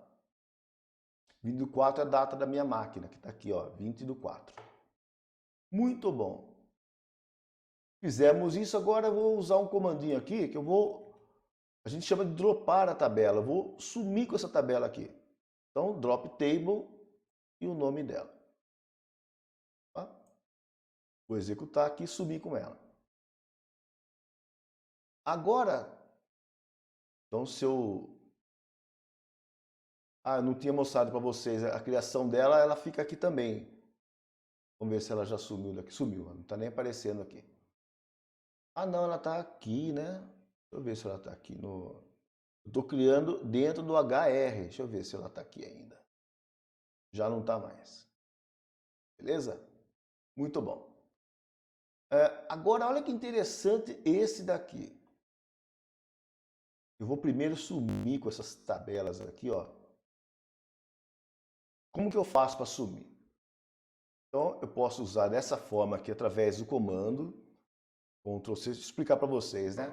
A: 20/4 é a data da minha máquina, que está aqui, ó, 20/4. Muito bom. Fizemos isso, agora eu vou usar um comandinho aqui, que a gente chama de dropar a tabela. Eu vou sumir com essa tabela aqui. Então, drop table e o nome dela. Tá? Vou executar aqui e sumir com ela. Agora, Então, se eu... Ah, eu não tinha mostrado para vocês a criação dela, ela fica aqui também. Vamos ver se ela já sumiu daqui. Sumiu, não está nem aparecendo aqui. Ah, não, ela está aqui, né? Deixa eu ver se ela está aqui no... Estou criando dentro do HR. Deixa eu ver se ela está aqui ainda. Já não está mais. Beleza? Muito bom. Agora, olha que interessante esse daqui. Eu vou primeiro sumir com essas tabelas aqui, ó. Como que eu faço para sumir? Então, eu posso usar dessa forma aqui, através do comando Ctrl+C, explicar para vocês, né?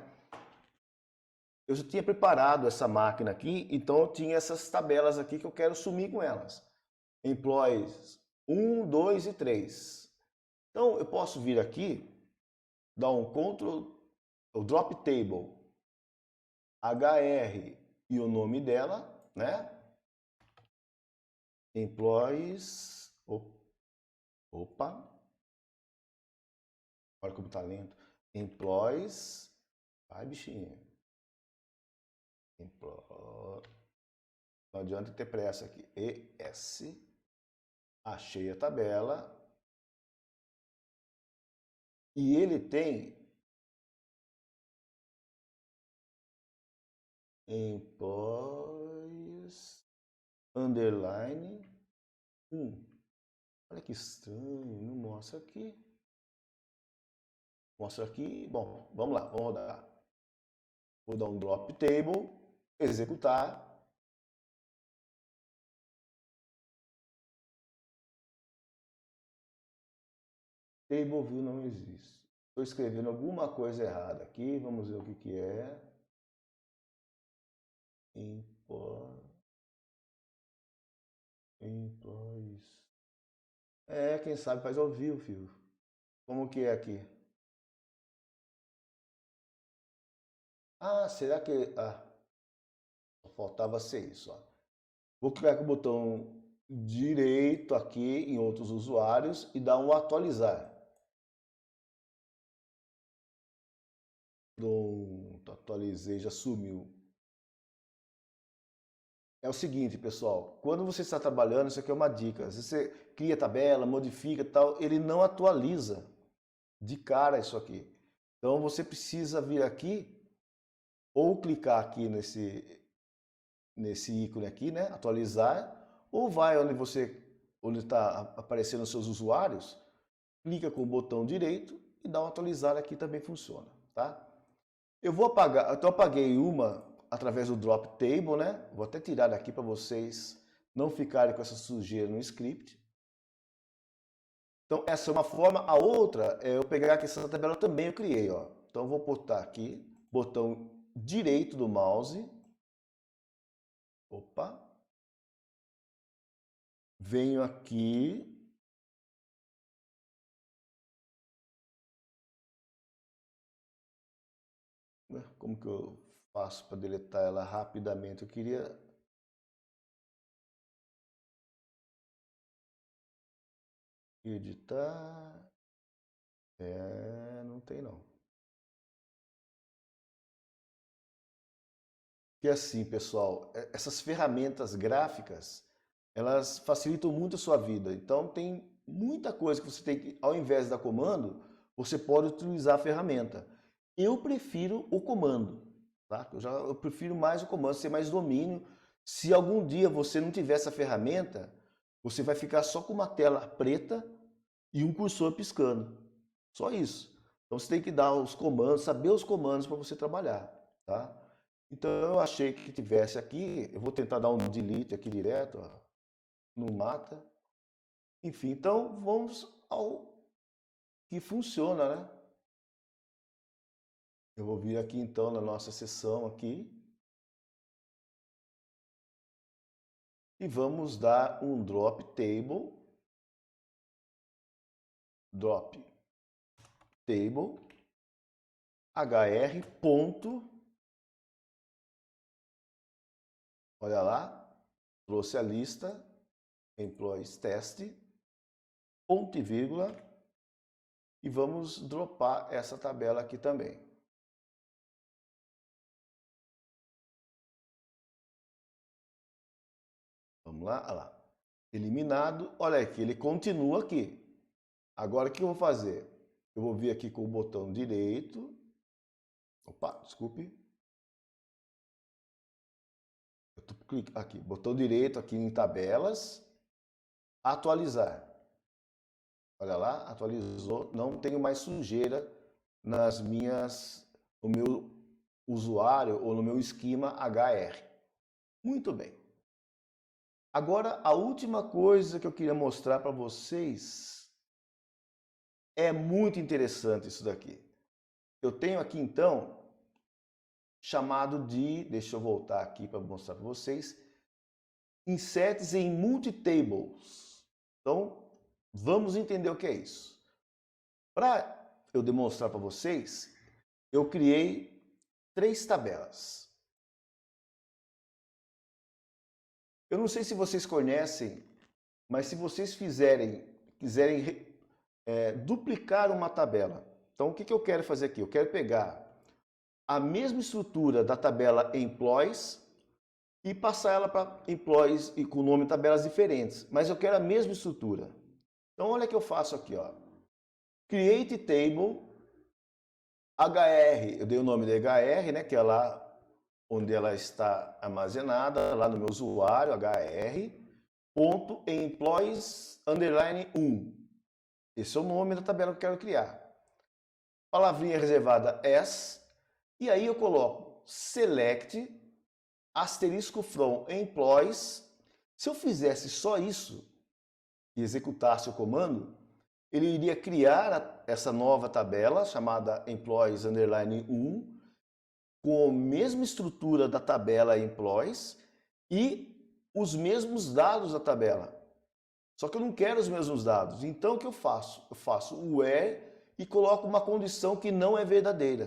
A: Eu já tinha preparado essa máquina aqui, então eu tinha essas tabelas aqui que eu quero sumir com elas. Employees 1, 2 e 3. Então, eu posso vir aqui, dar um Ctrl, o Drop Table, HR e o nome dela, né? Employees, opa, olha como tá lento. Employees, vai bichinho. Não adianta ter pressa aqui. ES, achei a tabela. E ele tem employees, underline, Olha que estranho, não mostra aqui. Mostra aqui, bom, vamos lá, vamos rodar. Vou dar um drop table, executar. Table view não existe. Estou escrevendo alguma coisa errada aqui, vamos ver o que que é. Employees. Quem sabe faz ao vivo, filho. Como que é aqui? Ah, será que... Ah, só faltava ser isso, ó. Vou clicar com o botão direito aqui em outros usuários e dar um atualizar. Pronto, atualizei, já sumiu. É o seguinte, pessoal, quando você está trabalhando, isso aqui é uma dica. Se você cria tabela, modifica e tal, ele não atualiza de cara isso aqui. Então você precisa vir aqui ou clicar aqui nesse ícone aqui, né, atualizar, ou vai onde está aparecendo os seus usuários, clica com o botão direito e dá um atualizar aqui também funciona, tá? Eu vou apagar, então eu apaguei uma através do drop table, né? Vou até tirar daqui para vocês não ficarem com essa sujeira no script. Então essa é uma forma. A outra é eu pegar aqui essa tabela também eu criei, ó. Então eu vou botar aqui, botão direito do mouse. Opa. Venho aqui. Como que eu faço para deletar ela rapidamente? Eu queria... editar... não tem não. Que assim, pessoal, essas ferramentas gráficas, elas facilitam muito a sua vida. Então tem muita coisa que você tem que, ao invés da comando, você pode utilizar a ferramenta. Eu prefiro o comando, tá? Eu prefiro mais o comando, ter mais domínio. Se algum dia você não tiver essa ferramenta, você vai ficar só com uma tela preta e um cursor piscando. Só isso. Então você tem que dar os comandos, saber os comandos para você trabalhar, tá? Então eu achei que tivesse aqui, eu vou tentar dar um delete aqui direto, ó, não mata. Enfim, então vamos ao que funciona, né? Eu vou vir aqui então na nossa seção aqui e vamos dar um drop table, hr ponto, olha lá, trouxe a lista, employees test, ponto e vírgula, e vamos dropar essa tabela aqui também. Vamos lá, olha lá. Eliminado, olha aqui, ele continua aqui. Agora o que eu vou fazer? Eu vou vir aqui com o botão direito. Opa, desculpe. Eu tô clicando aqui, botão direito aqui em tabelas. Atualizar. Olha lá, atualizou. Não tenho mais sujeira no meu usuário ou no meu esquema HR. Muito bem. Agora, a última coisa que eu queria mostrar para vocês é muito interessante isso daqui. Eu tenho aqui, então, chamado de... Deixa eu voltar aqui para mostrar para vocês. Insets em Multitables. Então, vamos entender o que é isso. Para eu demonstrar para vocês, eu criei 3 tabelas. Eu não sei se vocês conhecem, mas se vocês quiserem duplicar uma tabela. Então, o que eu quero fazer aqui? Eu quero pegar a mesma estrutura da tabela Employees e passar ela para Employees e com o nome de tabelas diferentes. Mas eu quero a mesma estrutura. Então, olha o que eu faço aqui, ó. Create Table HR. Eu dei o nome de HR, né, que é lá onde ela está armazenada, lá no meu usuário, HR.employees_1. Esse é o nome da tabela que eu quero criar. Palavrinha reservada as, e aí eu coloco select asterisco from employees. Se eu fizesse só isso e executasse o comando, ele iria criar essa nova tabela chamada employees_1 com a mesma estrutura da tabela employees e os mesmos dados da tabela. Só que eu não quero os mesmos dados. Então o que eu faço? Eu faço o where e coloco uma condição que não é verdadeira.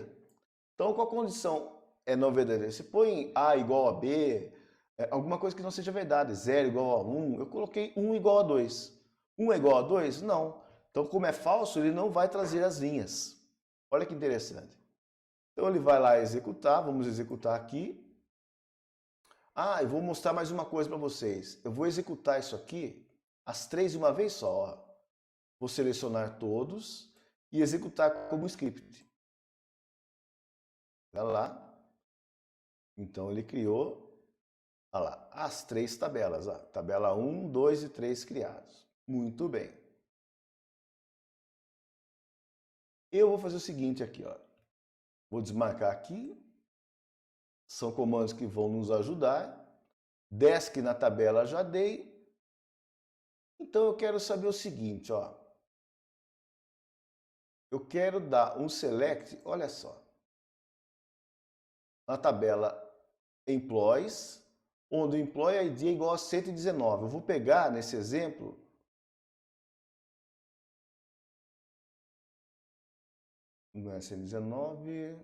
A: Então qual a condição é não verdadeira? Você põe A igual a B, alguma coisa que não seja verdade. 0 igual a 1, eu coloquei 1 igual a 2. 1 é igual a 2? Não. Então como é falso, ele não vai trazer as linhas. Olha que interessante. Então ele vai lá executar, vamos executar aqui. Eu vou mostrar mais uma coisa para vocês. Eu vou executar isso aqui, as 3 de uma vez só. Ó. Vou selecionar todos e executar como script. Olha lá. Então ele criou, olha lá, as 3 tabelas. Ó. Tabela 1, 2 e 3 criados. Muito bem. Eu vou fazer o seguinte aqui, ó. Vou desmarcar aqui. São comandos que vão nos ajudar. Desk na tabela já dei. Então eu quero saber o seguinte, ó. Eu quero dar um select, olha só. Na tabela Employees, onde o Employee ID é igual a 119. Eu vou pegar nesse exemplo não é 119.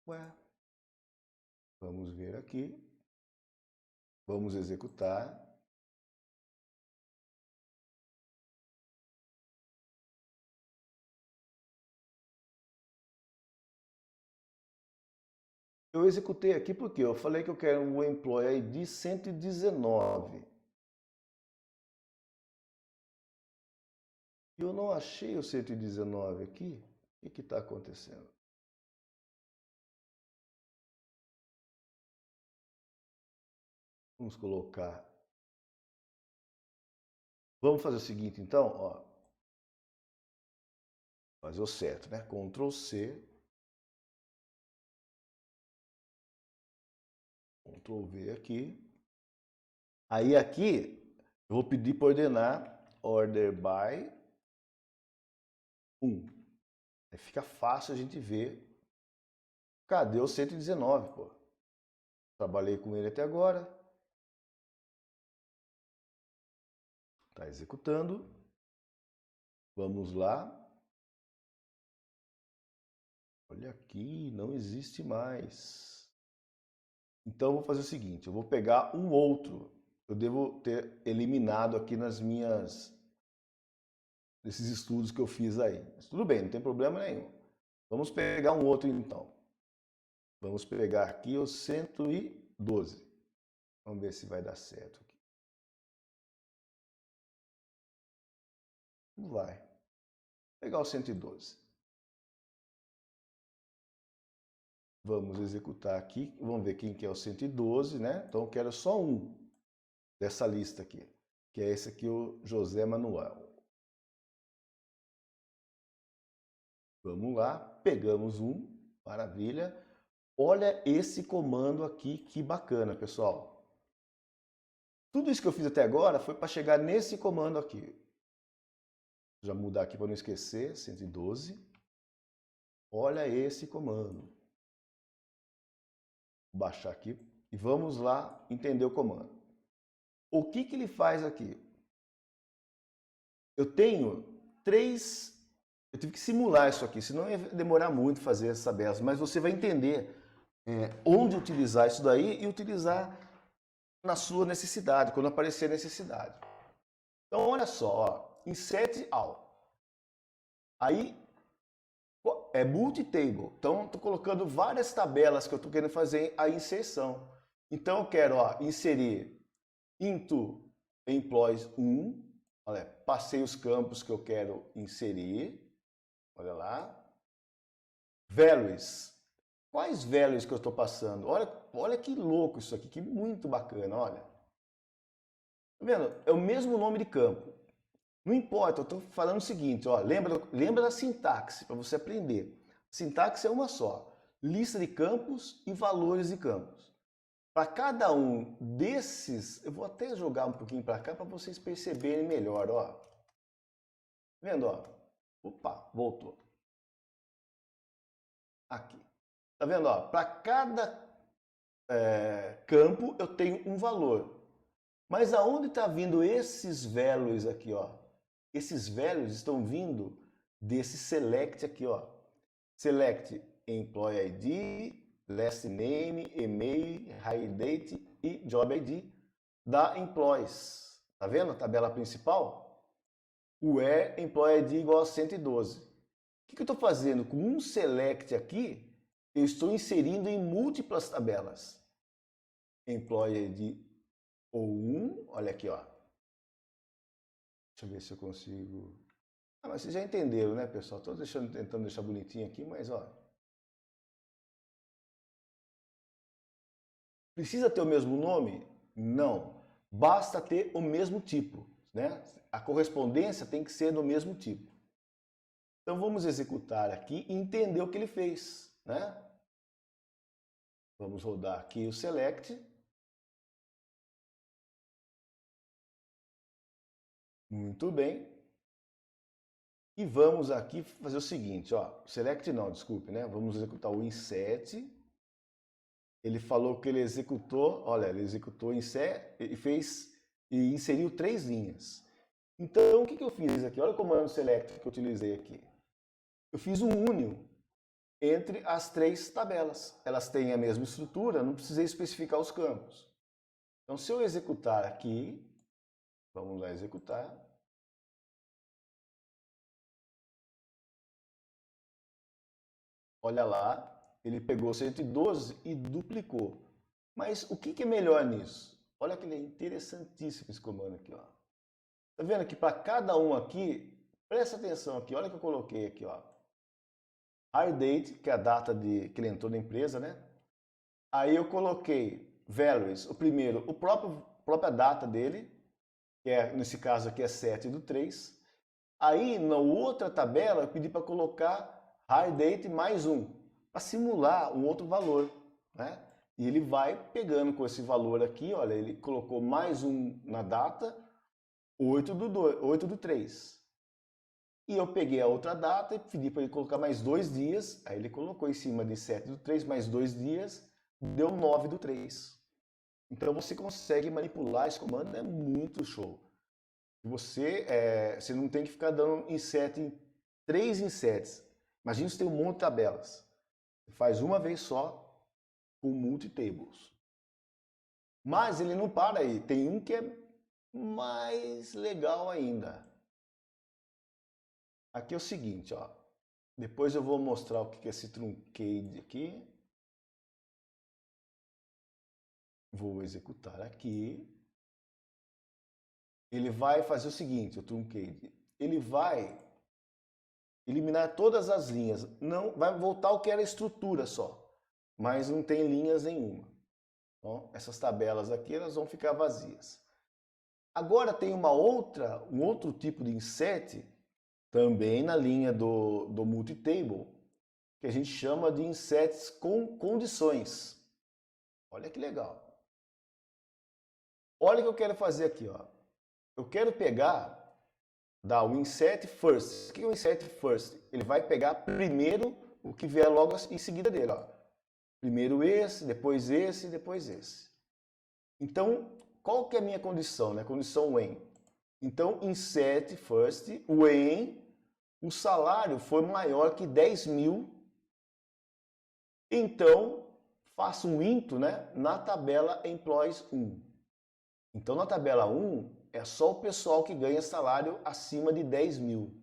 A: Ué. Vamos ver aqui. Vamos executar. Eu executei aqui porque eu falei que eu quero um Employee ID 119. E eu não achei o 119 aqui. O que está acontecendo? Vamos colocar. Vamos fazer o seguinte, então, ó. Fazer o certo, né? Ctrl C. Ctrl V aqui. Aí aqui, eu vou pedir para ordenar order by 1. Aí fica fácil a gente ver. Cadê o 119, pô? Trabalhei com ele até agora. Está executando. Vamos lá. Olha aqui, não existe mais. Então eu vou fazer o seguinte, eu vou pegar um outro. Eu devo ter eliminado aqui nesses estudos que eu fiz aí. Mas tudo bem, não tem problema nenhum. Vamos pegar um outro então. Vamos pegar aqui o 112. Vamos ver se vai dar certo aqui. Vai. Pegar o 112. Vamos executar aqui. Vamos ver quem que é o 112, né? Então eu quero só um dessa lista aqui, que é esse aqui, o José Manuel. Vamos lá, pegamos um, maravilha. Olha esse comando aqui, que bacana, pessoal. Tudo isso que eu fiz até agora foi para chegar nesse comando aqui. Já mudar aqui para não esquecer, 112. Olha esse comando. Vou baixar aqui e vamos lá entender o comando. O que que ele faz aqui? Eu tenho três... Eu tive que simular isso aqui, senão ia demorar muito fazer essas tabelas, mas você vai entender onde utilizar isso daí e utilizar na sua necessidade, quando aparecer necessidade. Então, olha só, ó, insert all. Aí, é multi-table. Então, estou colocando várias tabelas que eu estou querendo fazer a inserção. Então, eu quero inserir into employees 1. Olha, passei os campos que eu quero inserir. Olha lá. Values. Quais values que eu estou passando? Olha que louco isso aqui, que muito bacana, olha. Tá vendo? É o mesmo nome de campo. Não importa, eu estou falando o seguinte, ó, lembra da sintaxe, para você aprender. Sintaxe é uma só. Lista de campos e valores de campos. Para cada um desses, eu vou até jogar um pouquinho para cá para vocês perceberem melhor, ó. Tá vendo, ó? Opa, voltou. Aqui. Tá vendo, ó? Para cada campo eu tenho um valor. Mas aonde está vindo esses values aqui, ó? Esses values estão vindo desse select aqui, ó. Select employee ID, last name, email, hire date e job ID da employees. Tá vendo a tabela principal? Where employee ID igual a 112. O que eu estou fazendo? Com um select aqui, eu estou inserindo em múltiplas tabelas. Employee ID ou 1, olha aqui, ó. Deixa eu ver se eu consigo... mas vocês já entenderam, né, pessoal? Estou tentando deixar bonitinho aqui, mas, ó... Precisa ter o mesmo nome? Não. Basta ter o mesmo tipo, né? A correspondência tem que ser do mesmo tipo. Então, vamos executar aqui e entender o que ele fez, né? Vamos rodar aqui o select. Muito bem. E vamos aqui fazer o seguinte, ó, select não, desculpe, né? Vamos executar o insert. Ele falou que ele executou, olha, ele executou insert e inseriu 3 linhas. Então, o que eu fiz aqui? Olha o comando select que eu utilizei aqui. Eu fiz um union entre as 3 tabelas. Elas têm a mesma estrutura, não precisei especificar os campos. Então, se eu executar aqui, vamos lá executar. Olha lá, ele pegou 112 e duplicou. Mas o que é melhor nisso? Olha que ele é interessantíssimo esse comando aqui, ó. Tá vendo que para cada um aqui, presta atenção aqui, olha que eu coloquei aqui, ó. Hire date, que é a data que ele entrou na empresa, né? Aí eu coloquei values, o primeiro, própria data dele, que nesse caso aqui é 7/3. Aí na outra tabela eu pedi para colocar hire date mais um, para simular um outro valor, né? E ele vai pegando com esse valor aqui, olha, ele colocou mais um na data, 8/3. E eu peguei a outra data e pedi para ele colocar mais 2 dias, aí ele colocou em cima de 7/3 mais 2 dias, deu 9/3. Então você consegue manipular esse comando, é muito show. Você não tem que ficar dando insert em 3 insets. Imagina se tem um monte de tabelas. Você faz uma vez só com multi-tables. Mas ele não para aí. Tem um que é mais legal ainda. Aqui é o seguinte, ó. Depois eu vou mostrar o que é esse truncade aqui. Vou executar aqui. Ele vai fazer o seguinte, o truncade. ele vai eliminar todas as linhas. Não vai voltar o que era estrutura só, mas não tem linhas nenhuma. Então, essas tabelas aqui elas vão ficar vazias. Agora tem um outro tipo de inset, também na linha do multitable, que a gente chama de insets com condições. Olha que legal. Olha o que eu quero fazer aqui, ó. Eu quero pegar, dar o insert first. O que é o insert first? Ele vai pegar primeiro o que vier logo em seguida dele, ó. Primeiro esse, depois esse, depois esse. Então, qual que é a minha condição, né? Condição when. Então, insert first when o salário for maior que 10 mil. Então, faço um into, né, na tabela employees 1. Então, na tabela 1, é só o pessoal que ganha salário acima de 10 mil.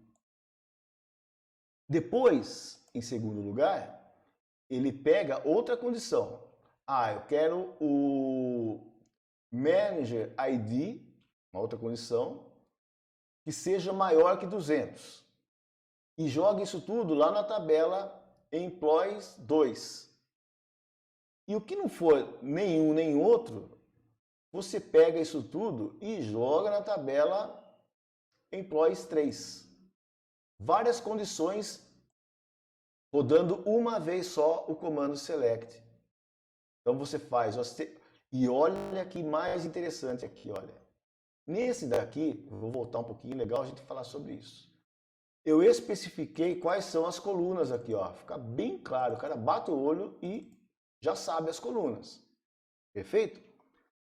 A: Depois, em segundo lugar, ele pega outra condição. Ah, eu quero o Manager ID, uma outra condição, que seja maior que 200. E joga isso tudo lá na tabela Employees 2. E o que não for nenhum nem outro, você pega isso tudo e joga na tabela Employees 3. Várias condições, rodando uma vez só o comando select. Então você faz, e olha que mais interessante aqui, olha. Nesse daqui, vou voltar um pouquinho, legal a gente falar sobre isso. Eu especifiquei quais são as colunas aqui, ó. Fica bem claro, o cara bate o olho e já sabe as colunas. Perfeito?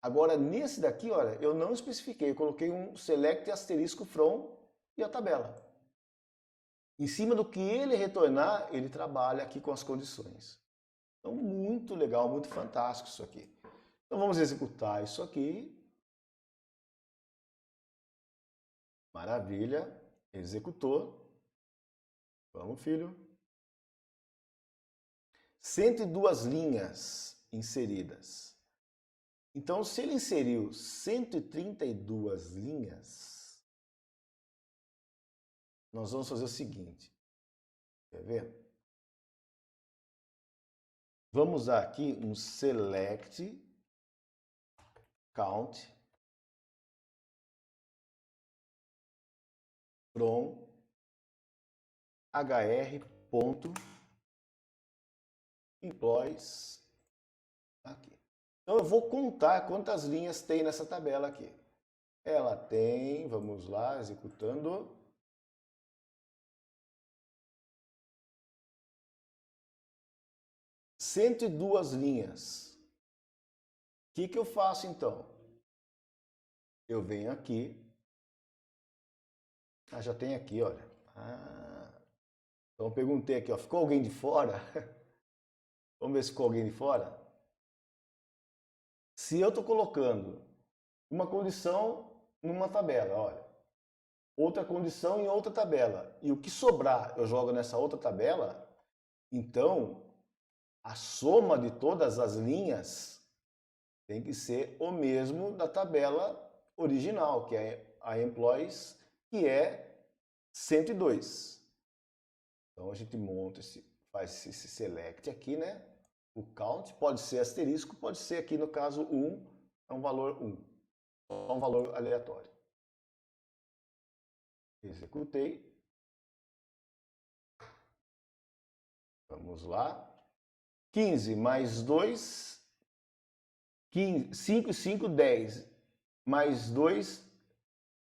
A: Agora, nesse daqui, olha, eu não especifiquei, eu coloquei um select asterisco from e a tabela. Em cima do que ele retornar, ele trabalha aqui com as condições. Então, muito legal, muito fantástico isso aqui. Então, vamos executar isso aqui. Maravilha. Executou. Vamos, filho. 102 linhas inseridas. Então, se ele inseriu 132 linhas, nós vamos fazer o seguinte. Quer ver? Vamos usar aqui um select count from hr.employees aqui. Então eu vou contar quantas linhas tem nessa tabela aqui. Ela tem, vamos lá, executando. – 102 linhas. O que eu faço então? Eu venho aqui. Ah, já tem aqui, olha. Então eu perguntei aqui, ó, ficou alguém de fora? Vamos ver se ficou alguém de fora. Se eu estou colocando uma condição numa tabela, olha, outra condição em outra tabela, e o que sobrar eu jogo nessa outra tabela, então a soma de todas as linhas tem que ser o mesmo da tabela original, que é a Employees, que é 102. Então a gente monta faz esse select aqui, né? O count pode ser asterisco, pode ser aqui no caso 1, é um valor 1, é um valor aleatório. Executei. Vamos lá. 15 mais 2, 15, 5 e 5, 10. Mais 2,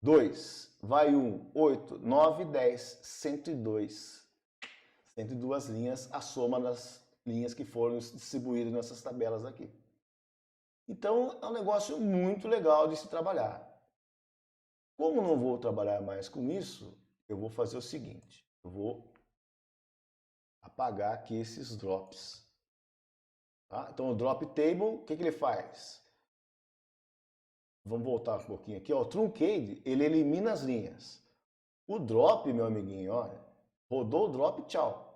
A: 2. Vai 1, 8, 9, 10, 102. 102 linhas, a soma das linhas que foram distribuídas nessas tabelas aqui. Então, é um negócio muito legal de se trabalhar. Como não vou trabalhar mais com isso, eu vou fazer o seguinte. Eu vou apagar aqui esses drops. Tá? Então, o drop table, o que ele faz? Vamos voltar um pouquinho aqui. Ó, o truncade, ele elimina as linhas. O drop, meu amiguinho, olha, rodou o drop, tchau.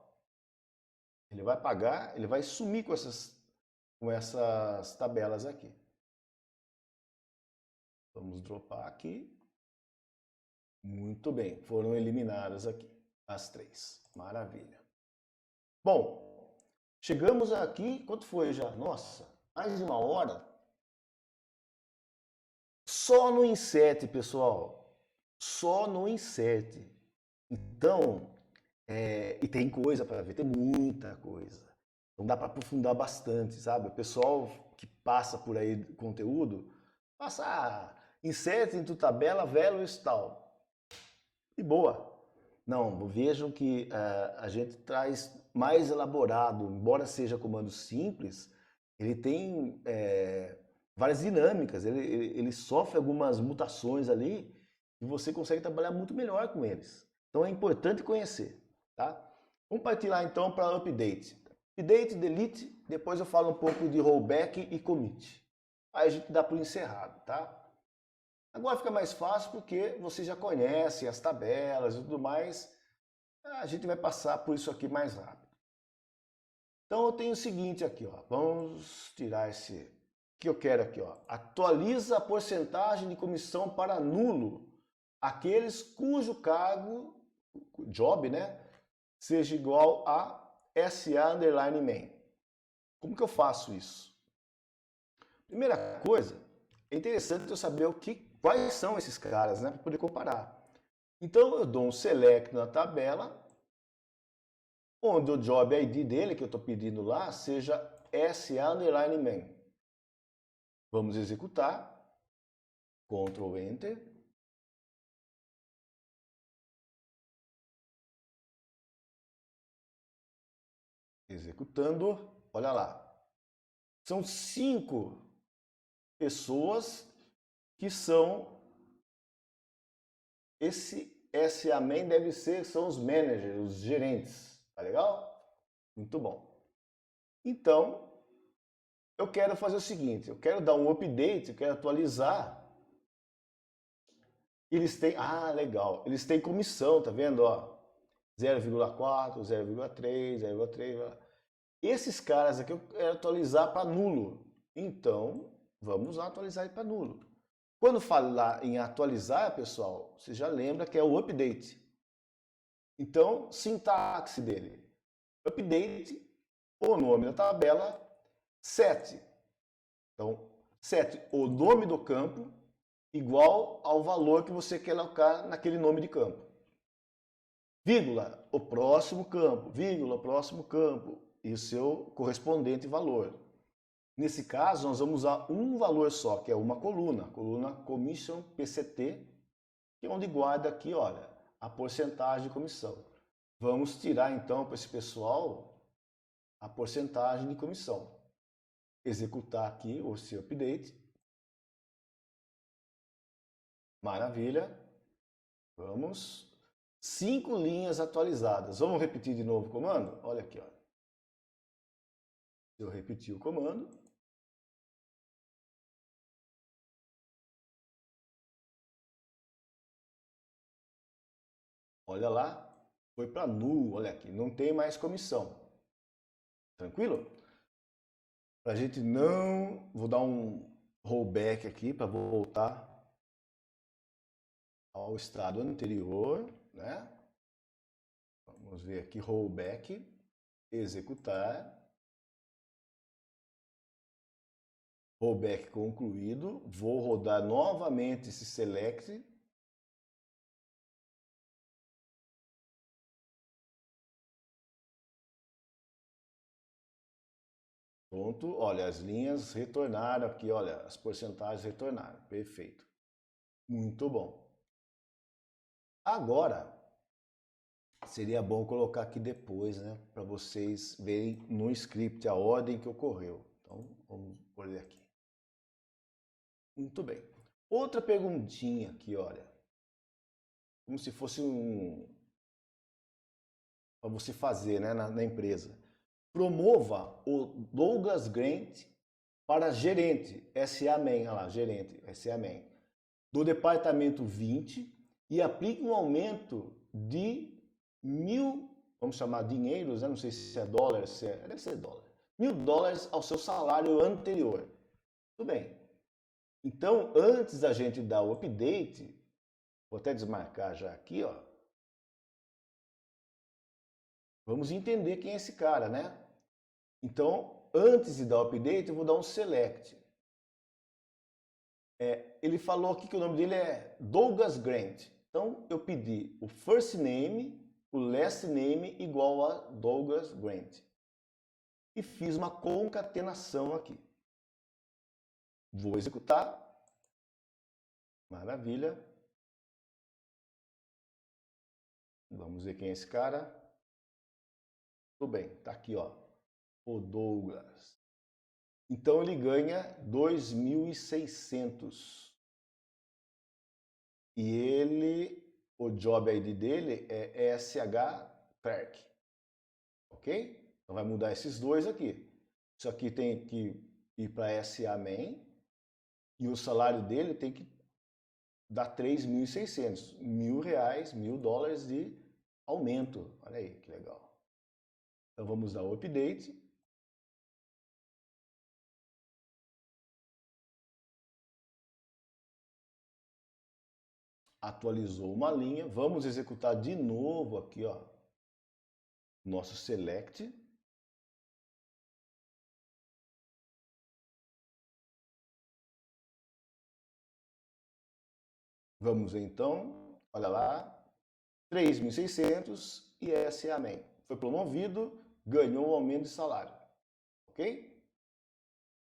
A: Ele vai apagar, ele vai sumir com essas tabelas aqui. Vamos dropar aqui. Muito bem, foram eliminadas aqui as 3. Maravilha. Bom, chegamos aqui, quanto foi já? Nossa, mais de 1 hora. Só no insert, pessoal. Só no insert. Então, e tem coisa para ver, tem muita coisa. Então dá para aprofundar bastante, sabe? O pessoal que passa por aí conteúdo, passa, insert em tua tabela, values tal. E boa. Não, vejam que a gente traz mais elaborado, embora seja comando simples, ele tem várias dinâmicas, ele sofre algumas mutações ali e você consegue trabalhar muito melhor com eles. Então é importante conhecer, tá? Vamos partir lá então para update. Update, delete, depois eu falo um pouco de rollback e commit. Aí a gente dá por encerrado, tá? Agora fica mais fácil porque você já conhece as tabelas e tudo mais. A gente vai passar por isso aqui mais rápido. Então eu tenho o seguinte aqui, ó. Vamos tirar esse que eu quero aqui, ó. Atualiza a porcentagem de comissão para nulo aqueles cujo cargo, job, né, seja igual a SA underline main. Como que eu faço isso? Primeira coisa, é interessante eu saber quais são esses caras, né, para poder comparar. Então eu dou um select na tabela, onde o job ID dele, que eu estou pedindo lá, seja SA underline main. Vamos executar. Ctrl Enter. Executando. Olha lá. São 5 pessoas que são esse SA main deve ser, são os managers, os gerentes. Tá legal? Muito bom. Então, eu quero fazer o seguinte, eu quero dar um update, eu quero atualizar. Eles têm, legal, eles têm comissão, tá vendo, ó? 0,4, 0,3, 0,3. Esses caras aqui eu quero atualizar para nulo. Então, vamos lá atualizar para nulo. Quando falar em atualizar, pessoal, você já lembra que é o update. Então, sintaxe dele. Update, o nome da tabela, set. Então, set o nome do campo igual ao valor que você quer colocar naquele nome de campo. Vírgula, o próximo campo, vírgula, o próximo campo e o seu correspondente valor. Nesse caso, nós vamos usar um valor só, que é uma coluna commission PCT, que é onde guarda aqui, olha, a porcentagem de comissão. Vamos tirar então para esse pessoal a porcentagem de comissão. Executar aqui o seu update. Maravilha. Vamos. 5 linhas atualizadas. Vamos repetir de novo o comando? Olha aqui, ó. Eu repeti o comando. Olha lá, foi para null, olha aqui, não tem mais comissão. Tranquilo? Para a gente não... Vou dar um rollback aqui para voltar ao estado anterior, né? Vamos ver aqui, rollback, executar. Rollback concluído. Vou rodar novamente esse select. Pronto, olha, as linhas retornaram aqui, olha, as porcentagens retornaram. Perfeito. Muito bom. Agora, seria bom colocar aqui depois, né, para vocês verem no script a ordem que ocorreu. Então, vamos por ele aqui. Muito bem. Outra perguntinha aqui, olha. Como se fosse para você fazer, né, na empresa. Promova o Douglas Grant para gerente, SA main, olha lá, gerente, SA main, do departamento 20 e aplique um aumento de 1.000, vamos chamar dinheiros, né? Não sei se é dólar, deve ser dólar, $1.000 ao seu salário anterior. Tudo bem. Então, antes da gente dar o update, Vou até desmarcar já aqui, ó. Vamos entender quem é esse cara, né? Então, antes de dar o update, eu vou dar um select. Ele falou aqui que o nome dele é Douglas Grant. Então, eu pedi o first name, o last name igual a Douglas Grant. E fiz uma concatenação aqui. Vou executar. Maravilha. Vamos ver quem é esse cara. Tudo bem, tá aqui, ó. O Douglas. Então ele ganha 2.600. E ele, o job ID dele é SH Perk. Ok? Então vai mudar esses dois aqui. Isso aqui tem que ir para SA Main. E o salário dele tem que dar 3.600. R$ 1.000, $1.000 de aumento. Olha aí que legal. Então vamos dar o update. Atualizou uma linha. Vamos executar de novo aqui, ó, nosso select. Vamos então, olha lá, 3.600 e essa é a MEI. Foi promovido, ganhou um aumento de salário. Ok?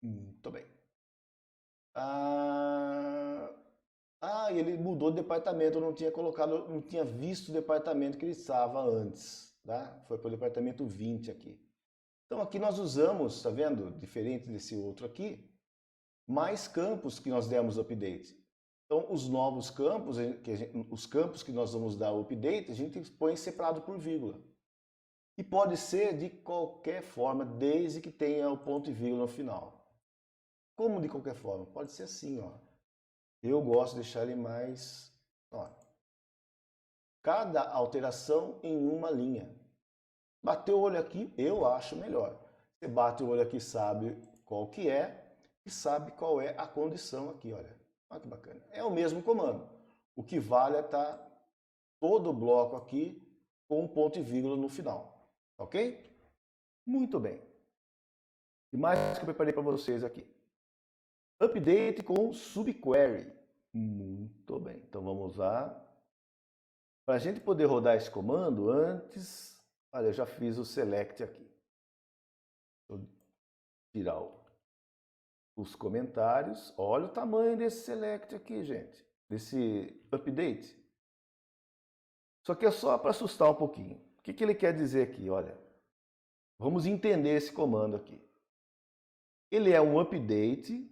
A: Muito bem. Ele mudou de departamento, eu não tinha colocado, não tinha visto o departamento que ele estava antes, tá? Foi para o departamento 20 aqui. Então aqui nós usamos, tá vendo? Diferente desse outro aqui, mais campos que nós demos update. Então os novos campos, os campos que nós vamos dar update, a gente põe separado por vírgula. E pode ser de qualquer forma, desde que tenha o ponto e vírgula no final. Como de qualquer forma? Pode ser assim, ó. Eu gosto de deixar ele mais, ó, cada alteração em uma linha. Bateu o olho aqui, eu acho melhor. Você bate o olho aqui, sabe qual que é e sabe qual é a condição aqui, olha. Olha que bacana. É o mesmo comando. O que vale é estar todo o bloco aqui com um ponto e vírgula no final. Ok? Muito bem. E mais que eu preparei para vocês aqui. Update com subquery. Muito bem. Então vamos lá. Para a gente poder rodar esse comando, antes, olha, eu já fiz o select aqui. Vou tirar os comentários. Olha o tamanho desse select aqui, gente. Desse update. Isso aqui é só para assustar um pouquinho. O que ele quer dizer aqui? Olha, vamos entender esse comando aqui. Ele é um update,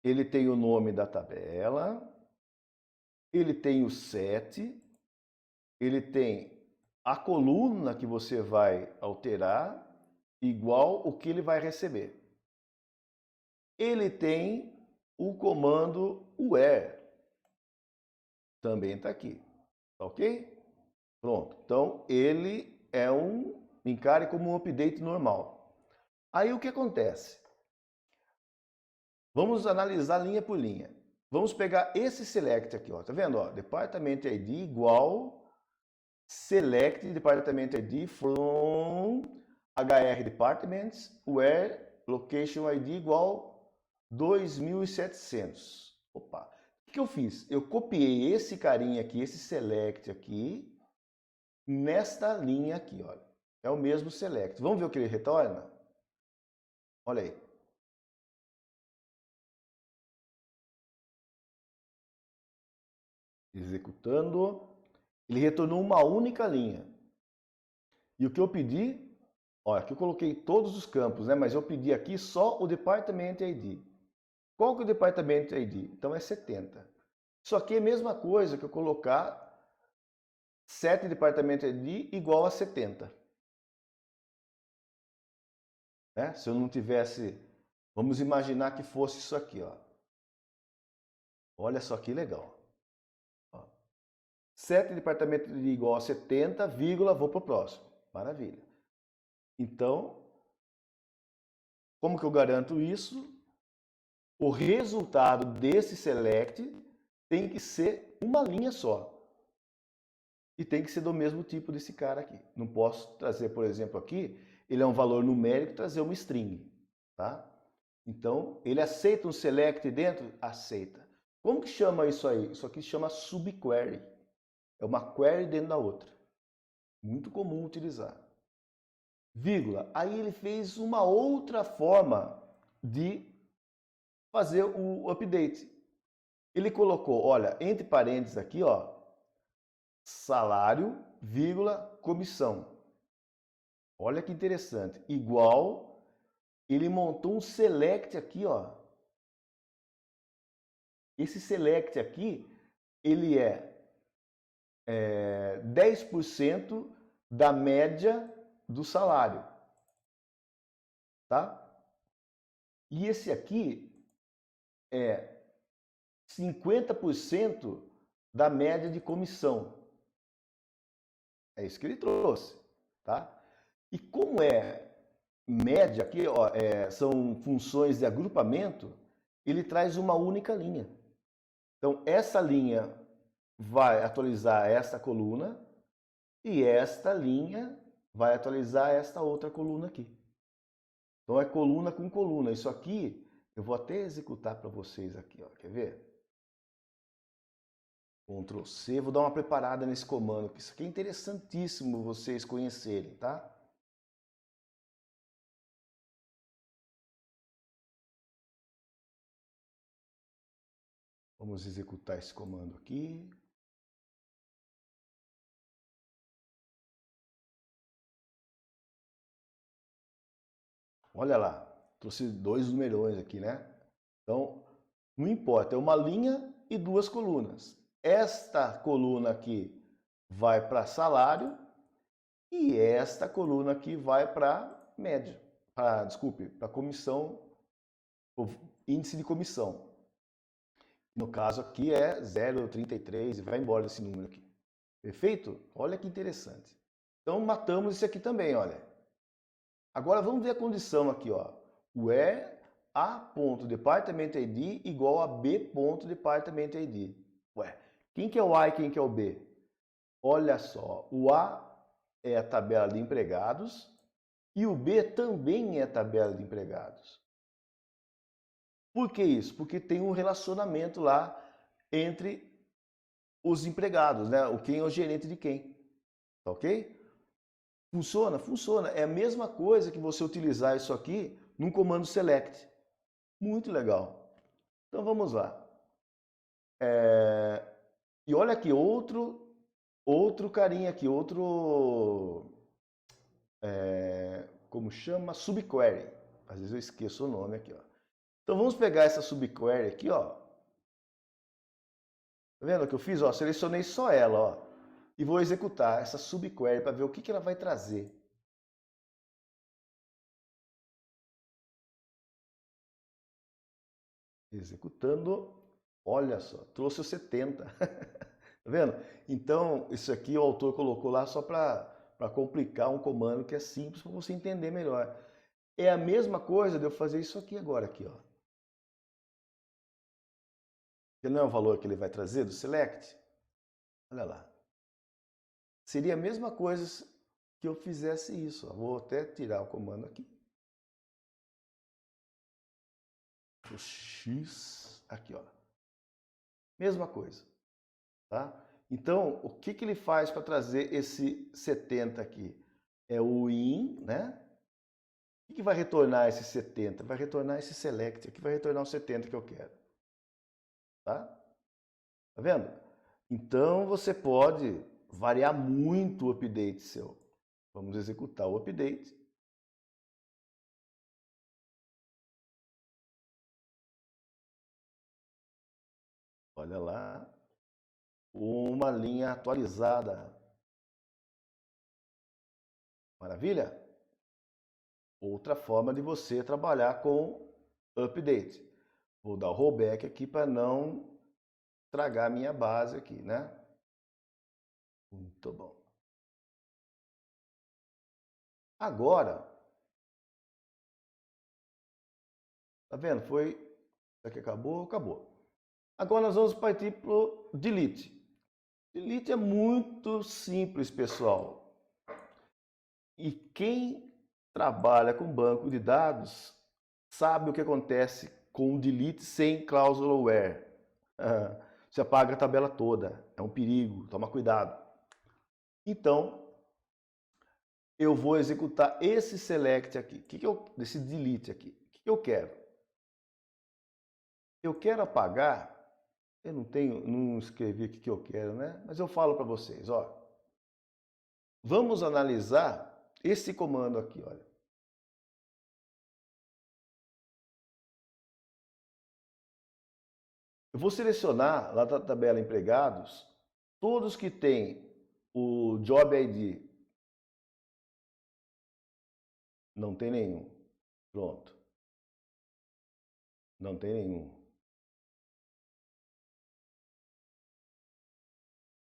A: ele tem o nome da tabela, ele tem o set, ele tem a coluna que você vai alterar, igual o que ele vai receber. Ele tem o comando where, também está aqui, ok? Pronto, então ele é encare como um update normal. Aí o que acontece? Vamos analisar linha por linha. Vamos pegar esse select aqui, ó, tá vendo? Ó, Department ID igual select Department ID from HR Departments where location ID igual 2.700. Opa, o que eu fiz? Eu copiei esse carinha aqui, esse select aqui, nesta linha aqui, olha. É o mesmo select. Vamos ver o que ele retorna? Olha aí. Executando. Ele retornou uma única linha. E o que eu pedi? Olha, aqui eu coloquei todos os campos, né? Mas eu pedi aqui só o Department ID. Qual que é o Department ID? Então é 70. Isso aqui é a mesma coisa que eu colocar 7 Department ID igual a 70. Né? Se eu não tivesse... Vamos imaginar que fosse isso aqui, ó. Olha só que legal. 7 departamento de igual a 70, vírgula, vou para o próximo. Maravilha. Então, como que eu garanto isso? O resultado desse select tem que ser uma linha só. e tem que ser do mesmo tipo desse cara aqui. Não posso trazer, por exemplo, aqui, ele é um valor numérico, trazer uma string, tá? Então, ele aceita um select dentro? Aceita. Como que chama isso aí? Isso aqui se chama subquery. É uma query dentro da outra. Muito comum utilizar. Vírgula. Aí ele fez uma outra forma de fazer o update. Ele colocou, olha, entre parênteses aqui, ó, salário, vírgula, comissão. Olha que interessante. Igual, ele montou um select aqui, ó. Esse select aqui, ele é 10% da média do salário, tá? E esse aqui é 50% da média de comissão. É isso que ele trouxe, tá? E como é média aqui, ó, são funções de agrupamento, ele traz uma única linha. Então, essa linha vai atualizar esta coluna e esta linha vai atualizar esta outra coluna aqui. Então, é coluna com coluna. Isso aqui, eu vou até executar para vocês aqui, ó. Quer ver? Ctrl C, vou dar uma preparada nesse comando, que isso aqui é interessantíssimo vocês conhecerem, tá? Vamos executar esse comando aqui. Olha lá, trouxe 2 numerões aqui, né? Então, não importa, é uma linha e 2 colunas. Esta coluna aqui vai para salário e esta coluna aqui vai para média, desculpe, para comissão, índice de comissão. No caso aqui é 0,33 e vai embora esse número aqui. Perfeito? Olha que interessante. Então matamos esse aqui também, olha. Agora vamos ver a condição aqui, ó. Where a.departmentID igual a b.departmentID. Ué, quem que é o A e quem que é o B? Olha só, o A é a tabela de empregados e o B também é a tabela de empregados. Por que isso? Porque tem um relacionamento lá entre os empregados, né? O quem é o gerente de quem. Tá ok? Funciona? Funciona. É a mesma coisa que você utilizar isso aqui num comando select. Muito legal. Então vamos lá. E olha aqui, outro carinha aqui, como chama? Subquery. Às vezes eu esqueço o nome aqui, ó. Então vamos pegar essa subquery aqui, ó. Tá vendo o que eu fiz? Ó, selecionei só ela, ó. E vou executar essa subquery para ver o que ela vai trazer. Executando, olha só, trouxe o 70. Tá vendo? Então, isso aqui o autor colocou lá só para complicar um comando que é simples para você entender melhor. É a mesma coisa de eu fazer isso aqui agora, aqui, ó. Que não é o valor que ele vai trazer do select? Olha lá. Seria a mesma coisa que eu fizesse isso. Ó. Vou até tirar o comando aqui. O X, aqui, ó. Mesma coisa, tá? Então, o que ele faz para trazer esse 70 aqui? É o in, né? O que vai retornar esse 70? Vai retornar esse select aqui, vai retornar o 70 que eu quero. Tá? Tá vendo? Então, você pode variar muito o update seu. Vamos executar o update. Olha lá. Uma linha atualizada. Maravilha? Outra forma de você trabalhar com update. Vou dar o rollback aqui para não estragar a minha base aqui, né? Muito bom. Agora, tá vendo? Foi, isso aqui acabou, acabou. Agora nós vamos partir para o delete. Delete é muito simples, pessoal. E quem trabalha com banco de dados sabe o que acontece com o delete sem cláusula where. Você apaga a tabela toda. É um perigo, toma cuidado. Então, eu vou executar esse select aqui, desse delete aqui. O que eu quero? Eu quero apagar, eu não escrevi aqui o que eu quero, né? Mas eu falo para vocês, ó. Vamos analisar esse comando aqui, olha. Eu vou selecionar lá da tabela empregados todos que têm o Job ID. Não tem nenhum. Pronto. Não tem nenhum.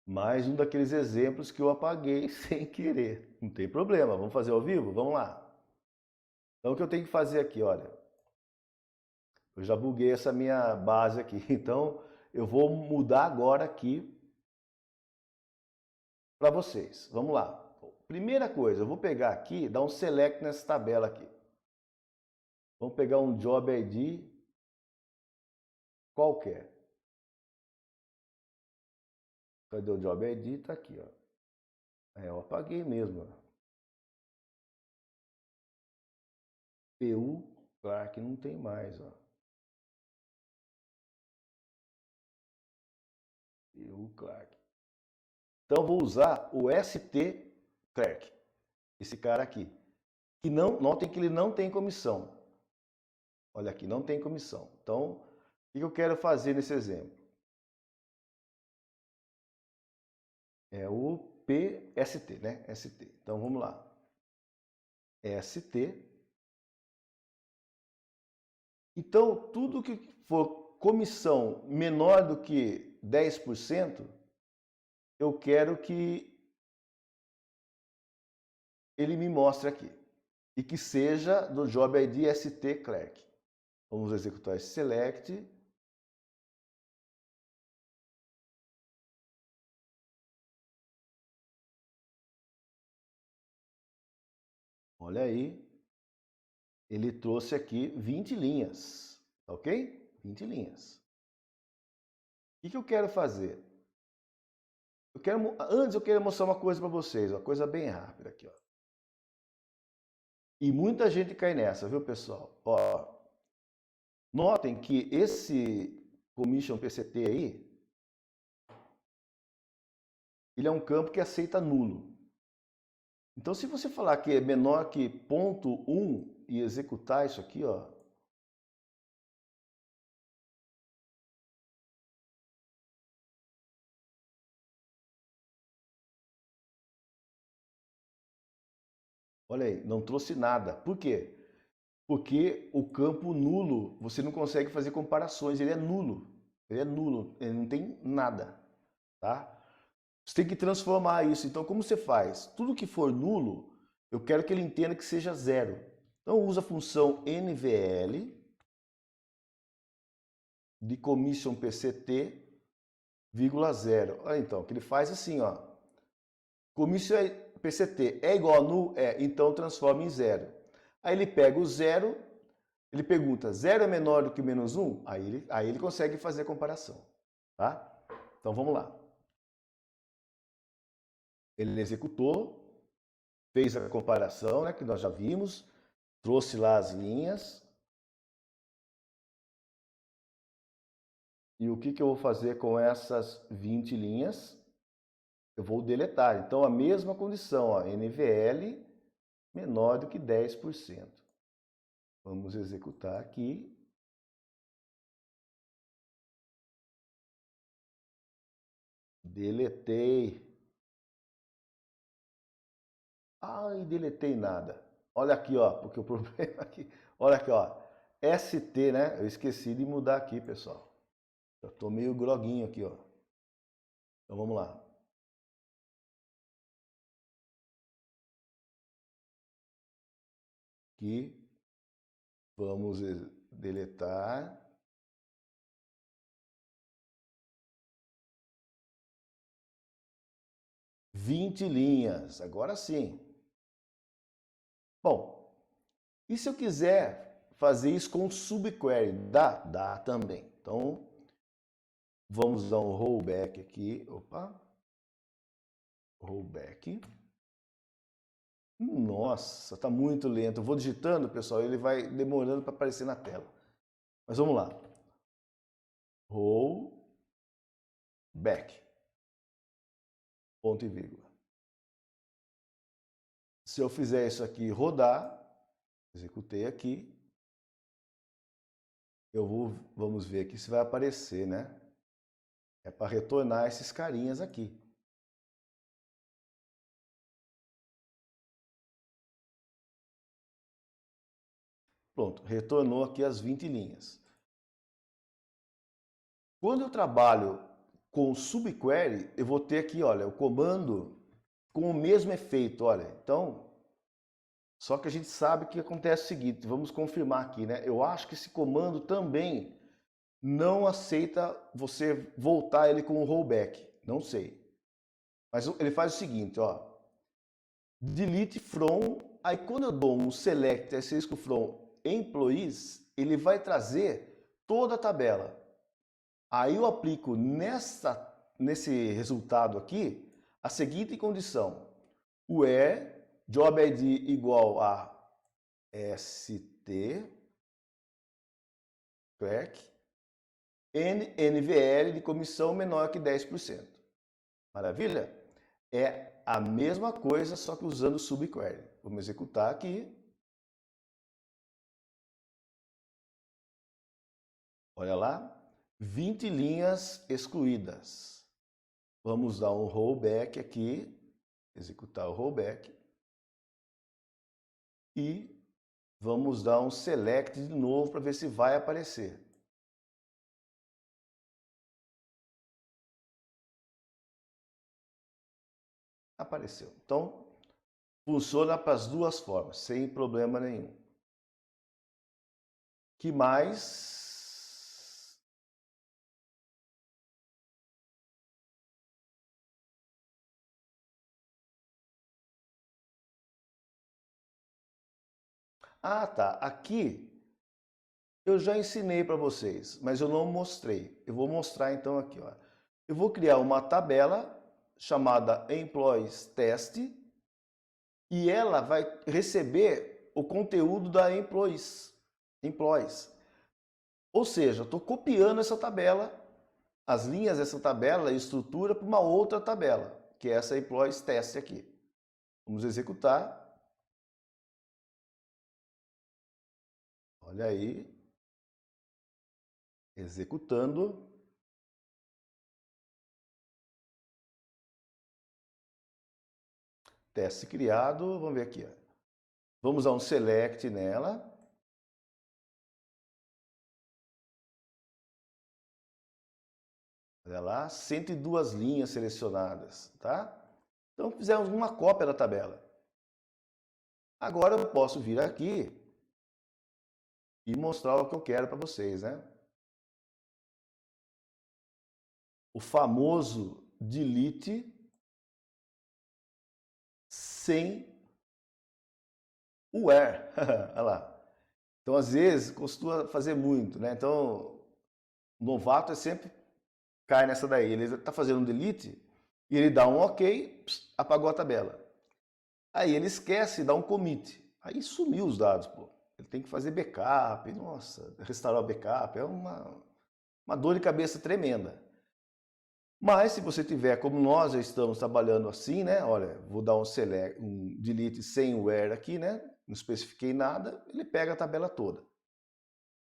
A: Mais um daqueles exemplos que eu apaguei sem querer. Não tem problema. Vamos fazer ao vivo? Vamos lá. Então o que eu tenho que fazer aqui, olha. Eu já buguei essa minha base aqui. Então eu vou mudar agora aqui para vocês. Vamos lá. Primeira coisa, eu vou pegar aqui, dar um select nessa tabela aqui. Vamos pegar um Job ID qualquer. Cadê o Job ID? Tá aqui, ó. Eu apaguei mesmo. PU Clark não tem mais, ó. PU Clark. Então vou usar o ST Clark. Esse cara aqui. Que não, notem que ele não tem comissão. Olha aqui, não tem comissão. Então, o que eu quero fazer nesse exemplo? É o PST, né? ST. Então vamos lá. ST. Então, tudo que for comissão menor do que 10%, eu quero que ele me mostre aqui. E que seja do Job ID ST Clerk. Vamos executar esse select. Olha aí. Ele trouxe aqui 20 linhas. Ok? 20 linhas. O que eu quero fazer? Antes eu quero mostrar uma coisa para vocês, uma coisa bem rápida aqui, ó. E muita gente cai nessa, viu, pessoal? Ó, notem que esse Commission PCT aí, ele é um campo que aceita nulo. Então, se você falar que é menor que 0.1 e executar isso aqui, ó, olha aí, não trouxe nada. Por quê? Porque o campo nulo, você não consegue fazer comparações, ele é nulo. Ele é nulo, ele não tem nada, tá? Você tem que transformar isso. Então, como você faz? Tudo que for nulo, eu quero que ele entenda que seja zero. Então, usa a função NVL de commission PCT, vírgula zero. Olha então, que ele faz assim, ó. Commission PCT é igual a null? É, então transforma em zero. Aí ele pega o zero, ele pergunta, zero é menor do que menos 1? Aí ele consegue fazer a comparação, tá? Então vamos lá. Ele executou, fez a comparação, né, que nós já vimos, trouxe lá as linhas. E o que eu vou fazer com essas 20 linhas? Eu vou deletar. Então, a mesma condição, ó, NVL menor do que 10%. Vamos executar aqui. Deletei. Ai, deletei nada. Olha aqui, ó, porque o problema aqui, olha aqui, ó, ST, né? Eu esqueci de mudar aqui, pessoal. Eu tô meio groguinho aqui, ó. Então vamos lá. Aqui, vamos deletar. 20 linhas. Agora sim. Bom, e se eu quiser fazer isso com subquery? Dá? Dá também. Então, vamos dar um rollback aqui. Opa. Rollback. Nossa, está muito lento. Eu vou digitando, pessoal, ele vai demorando para aparecer na tela. Mas vamos lá. Rollback. Ponto e vírgula. Se eu fizer isso aqui rodar, executei aqui, vamos ver aqui se vai aparecer, né? É para retornar esses carinhas aqui. Pronto, retornou aqui as 20 linhas. Quando eu trabalho com subquery, eu vou ter aqui, olha, o comando com o mesmo efeito, olha. Então, só que a gente sabe que acontece o seguinte, vamos confirmar aqui, né? Eu acho que esse comando também não aceita você voltar ele com o rollback, não sei. Mas ele faz o seguinte, ó, delete from, aí quando eu dou um select asterisco from employees, ele vai trazer toda a tabela. Aí eu aplico nesse resultado aqui a seguinte condição, where job ID igual a st clerk NVL de comissão menor que 10%. Maravilha? É a mesma coisa, só que usando subquery. Vamos executar aqui. Olha lá, 20 linhas excluídas. Vamos dar um rollback aqui, executar o rollback. E vamos dar um select de novo para ver se vai aparecer. Apareceu. Então, funciona para as duas formas, sem problema nenhum. Que mais? Ah, tá. Aqui eu já ensinei para vocês, mas eu não mostrei. Eu vou mostrar então aqui, ó. Eu vou criar uma tabela chamada Employees Test e ela vai receber o conteúdo da Employees. Ou seja, eu estou copiando essa tabela, as linhas dessa tabela e estrutura para uma outra tabela, que é essa Employees Test aqui. Vamos executar. Olha aí. Executando. Teste criado. Vamos ver aqui. Ó. Vamos dar um select nela. Olha lá, 102 linhas selecionadas, tá? Então fizemos uma cópia da tabela. Agora eu posso vir aqui e mostrar o que eu quero para vocês, né? O famoso delete sem o where. Olha lá. Então, às vezes, costuma fazer muito, né? Então, o novato sempre cai nessa daí. Ele está fazendo um delete e ele dá um OK, apagou a tabela. Aí ele esquece de dar um commit. Aí sumiu os dados, pô. Ele tem que fazer backup, nossa, restaurar o backup, é uma dor de cabeça tremenda. Mas se você tiver, como nós já estamos trabalhando assim, né? Olha, vou dar um select, um delete sem where aqui, né? Não especifiquei nada, ele pega a tabela toda.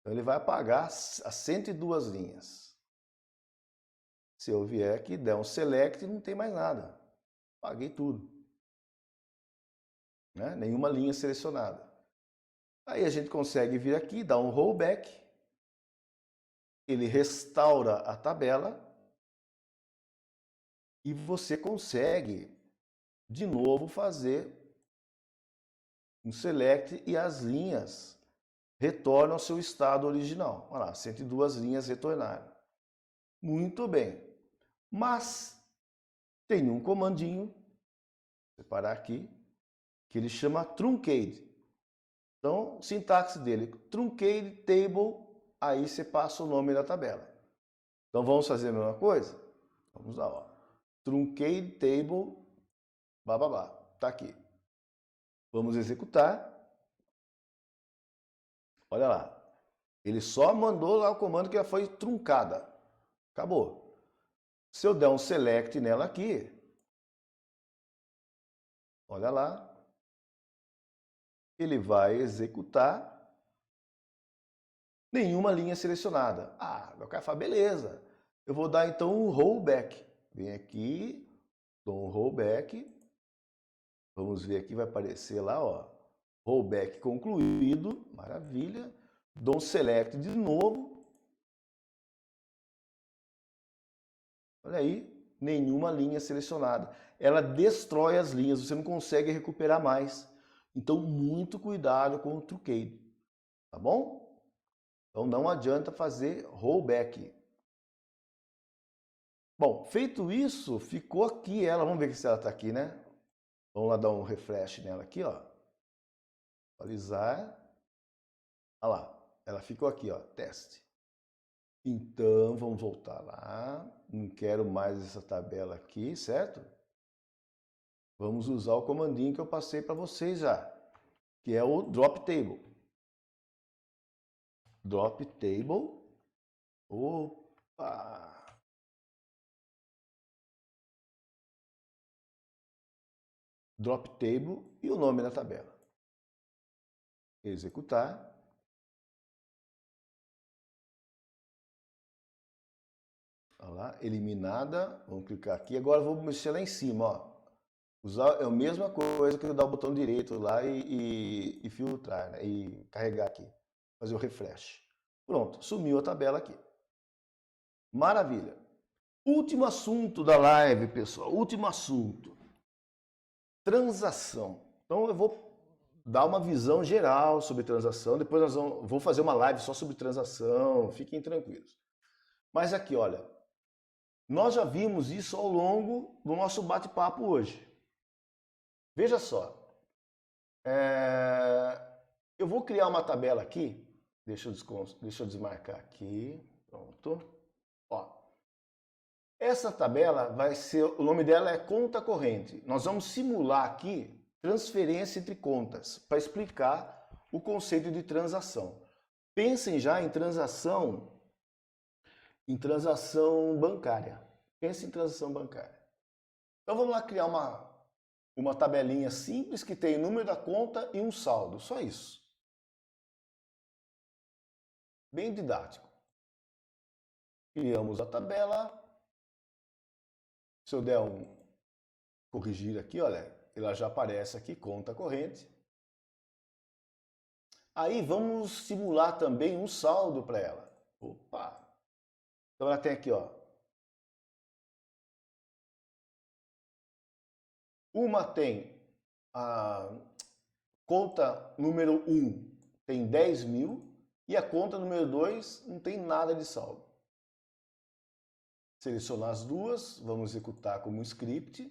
A: Então ele vai apagar as 102 linhas. Se eu vier aqui, der um select, não tem mais nada. Apaguei tudo. Né? Nenhuma linha selecionada. Aí a gente consegue vir aqui, dar um rollback. Ele restaura a tabela. E você consegue, de novo, fazer um select e as linhas retornam ao seu estado original. Olha lá, 102 linhas retornaram. Muito bem. Mas tem um comandinho separar aqui, que ele chama truncate. Então, sintaxe dele, truncate table, aí você passa o nome da tabela. Então, vamos fazer a mesma coisa? Vamos lá, ó. Truncate table, bababá, tá aqui. Vamos executar. Olha lá. Ele só mandou lá o comando que já foi truncada. Acabou. Se eu der um select nela aqui, olha lá, ele vai executar nenhuma linha selecionada. Ah, meu cara fala, beleza, eu vou dar então um rollback. Vem aqui, dou um rollback. Vamos ver aqui, vai aparecer lá, ó, rollback concluído, maravilha. Dou um select de novo. Olha aí, nenhuma linha selecionada. Ela destrói as linhas, você não consegue recuperar mais. Então, muito cuidado com o truncate, tá bom? Então, não adianta fazer rollback. Bom, feito isso, ficou aqui ela. Vamos ver se ela está aqui, né? Vamos lá dar um refresh nela aqui, ó. Atualizar. Olha lá, ela ficou aqui, ó, teste. Então, vamos voltar lá. Não quero mais essa tabela aqui, certo? Vamos usar o comandinho que eu passei para vocês já, que é o drop table. Drop table. Opa! Drop table e o nome da tabela. Executar. Olha lá, eliminada. Vamos clicar aqui. Agora vou mexer lá em cima, ó. Usar é a mesma coisa que eu dar o botão direito lá e filtrar, né? E carregar aqui. Fazer o refresh. Pronto, sumiu a tabela aqui. Maravilha. Último assunto da live, pessoal. Último assunto. Transação. Então eu vou dar uma visão geral sobre transação. Depois vou fazer uma live só sobre transação. Fiquem tranquilos. Mas aqui, olha. Nós já vimos isso ao longo do nosso bate-papo hoje. Veja só. Eu vou criar uma tabela aqui. Deixa eu desmarcar aqui. Pronto. Ó. Essa tabela vai ser, o nome dela é conta corrente. Nós vamos simular aqui transferência entre contas para explicar o conceito de transação. Pensem já em transação bancária. Pense em transação bancária. Então vamos lá criar uma tabelinha simples que tem o número da conta e um saldo, só isso. Bem didático. Criamos a tabela. Se eu der corrigir aqui, olha, ela já aparece aqui, conta corrente. Aí vamos simular também um saldo para ela. Opa! Então ela tem aqui, ó. Uma tem a conta número 1 tem 10 mil e a conta número 2 não tem nada de saldo. Selecionar as duas, vamos executar como script.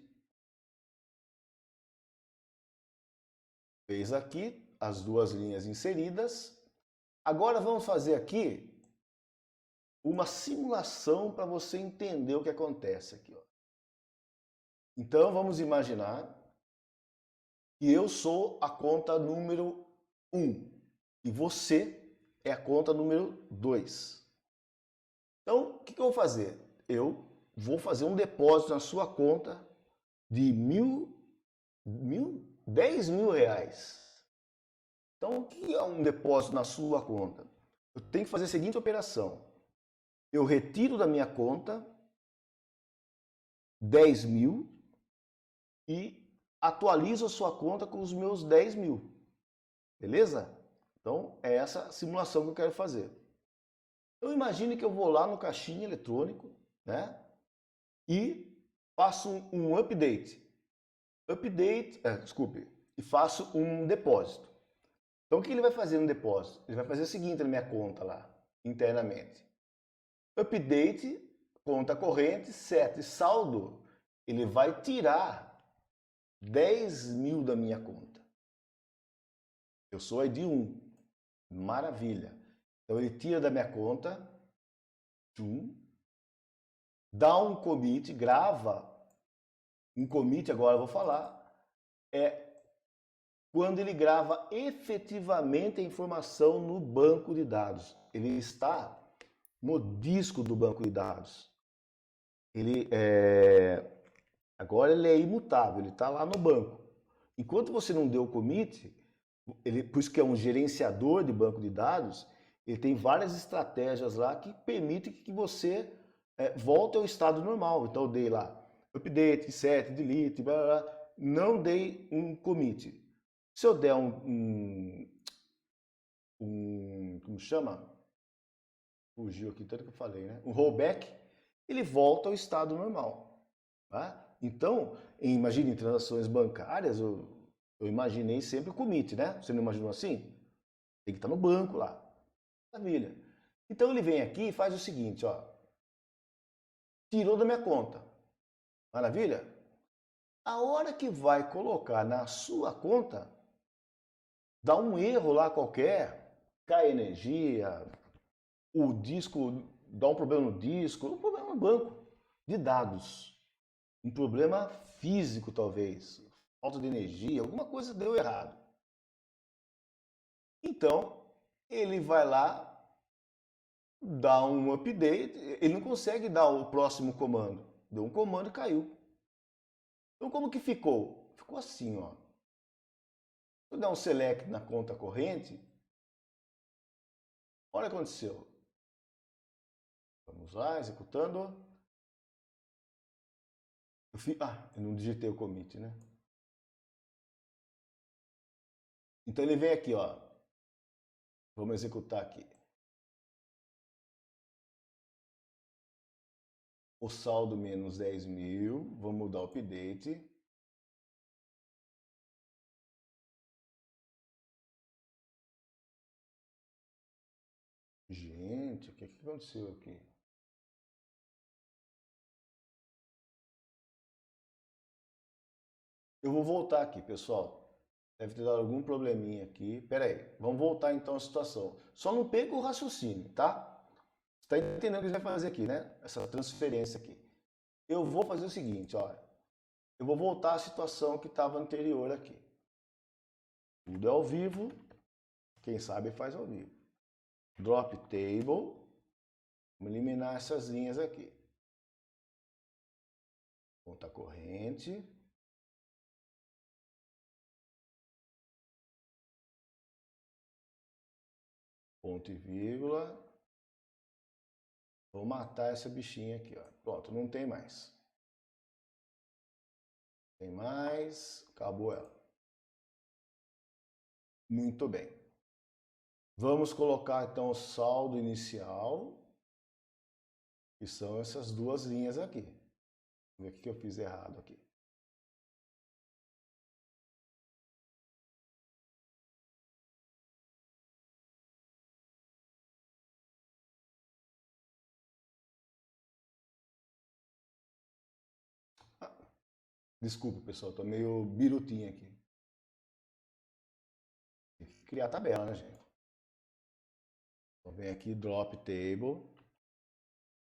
A: Fez aqui as duas linhas inseridas. Agora vamos fazer aqui uma simulação para você entender o que acontece aqui, ó. Então vamos imaginar que eu sou a conta número 1 e você é a conta número 2. Então, o que eu vou fazer? Eu vou fazer um depósito na sua conta de 10 mil reais. Então, o que é um depósito na sua conta? Eu tenho que fazer a seguinte operação. Eu retiro da minha conta 10 mil e atualizo a sua conta com os meus 10 mil. Beleza? Então, é essa simulação que eu quero fazer. Então, imagine que eu vou lá no caixinha eletrônico, né? E faço um update. E faço um depósito. Então, o que ele vai fazer no depósito? Ele vai fazer o seguinte na minha conta lá, internamente. Update, conta corrente, set saldo. Ele vai tirar 10.000 da minha conta. Eu sou ID 1. Maravilha. Então ele tira da minha conta, dá um commit, grava um commit, agora eu vou falar, é quando ele grava efetivamente a informação no banco de dados. Ele está no disco do banco de dados. Agora ele é imutável, ele está lá no banco. Enquanto você não deu o commit, por isso que é um gerenciador de banco de dados, ele tem várias estratégias lá que permitem que você volte ao estado normal. Então eu dei lá update, set, delete, blá, blá, blá. Não dei um commit. Se eu der como chama? Fugiu aqui, tanto que eu falei, né? Um rollback, ele volta ao estado normal. Tá? Então, imagine em transações bancárias, eu imaginei sempre o commit, né? Você não imaginou assim? Tem que estar no banco lá. Maravilha. Então ele vem aqui e faz o seguinte, ó. Tirou da minha conta. Maravilha? A hora que vai colocar na sua conta, dá um erro lá qualquer, cai energia, o disco, dá um problema no disco, um problema no banco de dados. Um problema físico, talvez. Falta de energia, alguma coisa deu errado. Então, ele vai lá, dá um update, ele não consegue dar o próximo comando. Deu um comando e caiu. Então, como que ficou? Ficou assim, ó. Se eu der um select na conta corrente, olha o que aconteceu. Vamos lá, executando. Eu não digitei o commit, né? Então ele vem aqui, ó. Vamos executar aqui. O saldo menos 10.000. Vamos dar o update. Gente, o que aconteceu aqui? Eu vou voltar aqui, pessoal. Deve ter dado algum probleminha aqui. Pera aí, vamos voltar então à situação. Só não perca o raciocínio, tá? Você está entendendo o que a gente vai fazer aqui, né? Essa transferência aqui. Eu vou fazer o seguinte, olha. Eu vou voltar à situação que estava anterior aqui. Tudo é ao vivo. Quem sabe faz ao vivo. Drop table. Vamos eliminar essas linhas aqui. Conta corrente. Ponto e vírgula. Vou matar essa bichinha aqui, ó. Pronto, não tem mais. Tem mais. Acabou ela. Muito bem. Vamos colocar então o saldo inicial, que são essas duas linhas aqui. Vamos ver o que eu fiz errado aqui. Desculpa, pessoal, tô meio birutinho aqui. Tem que criar a tabela, né, gente? Então vem aqui, drop table,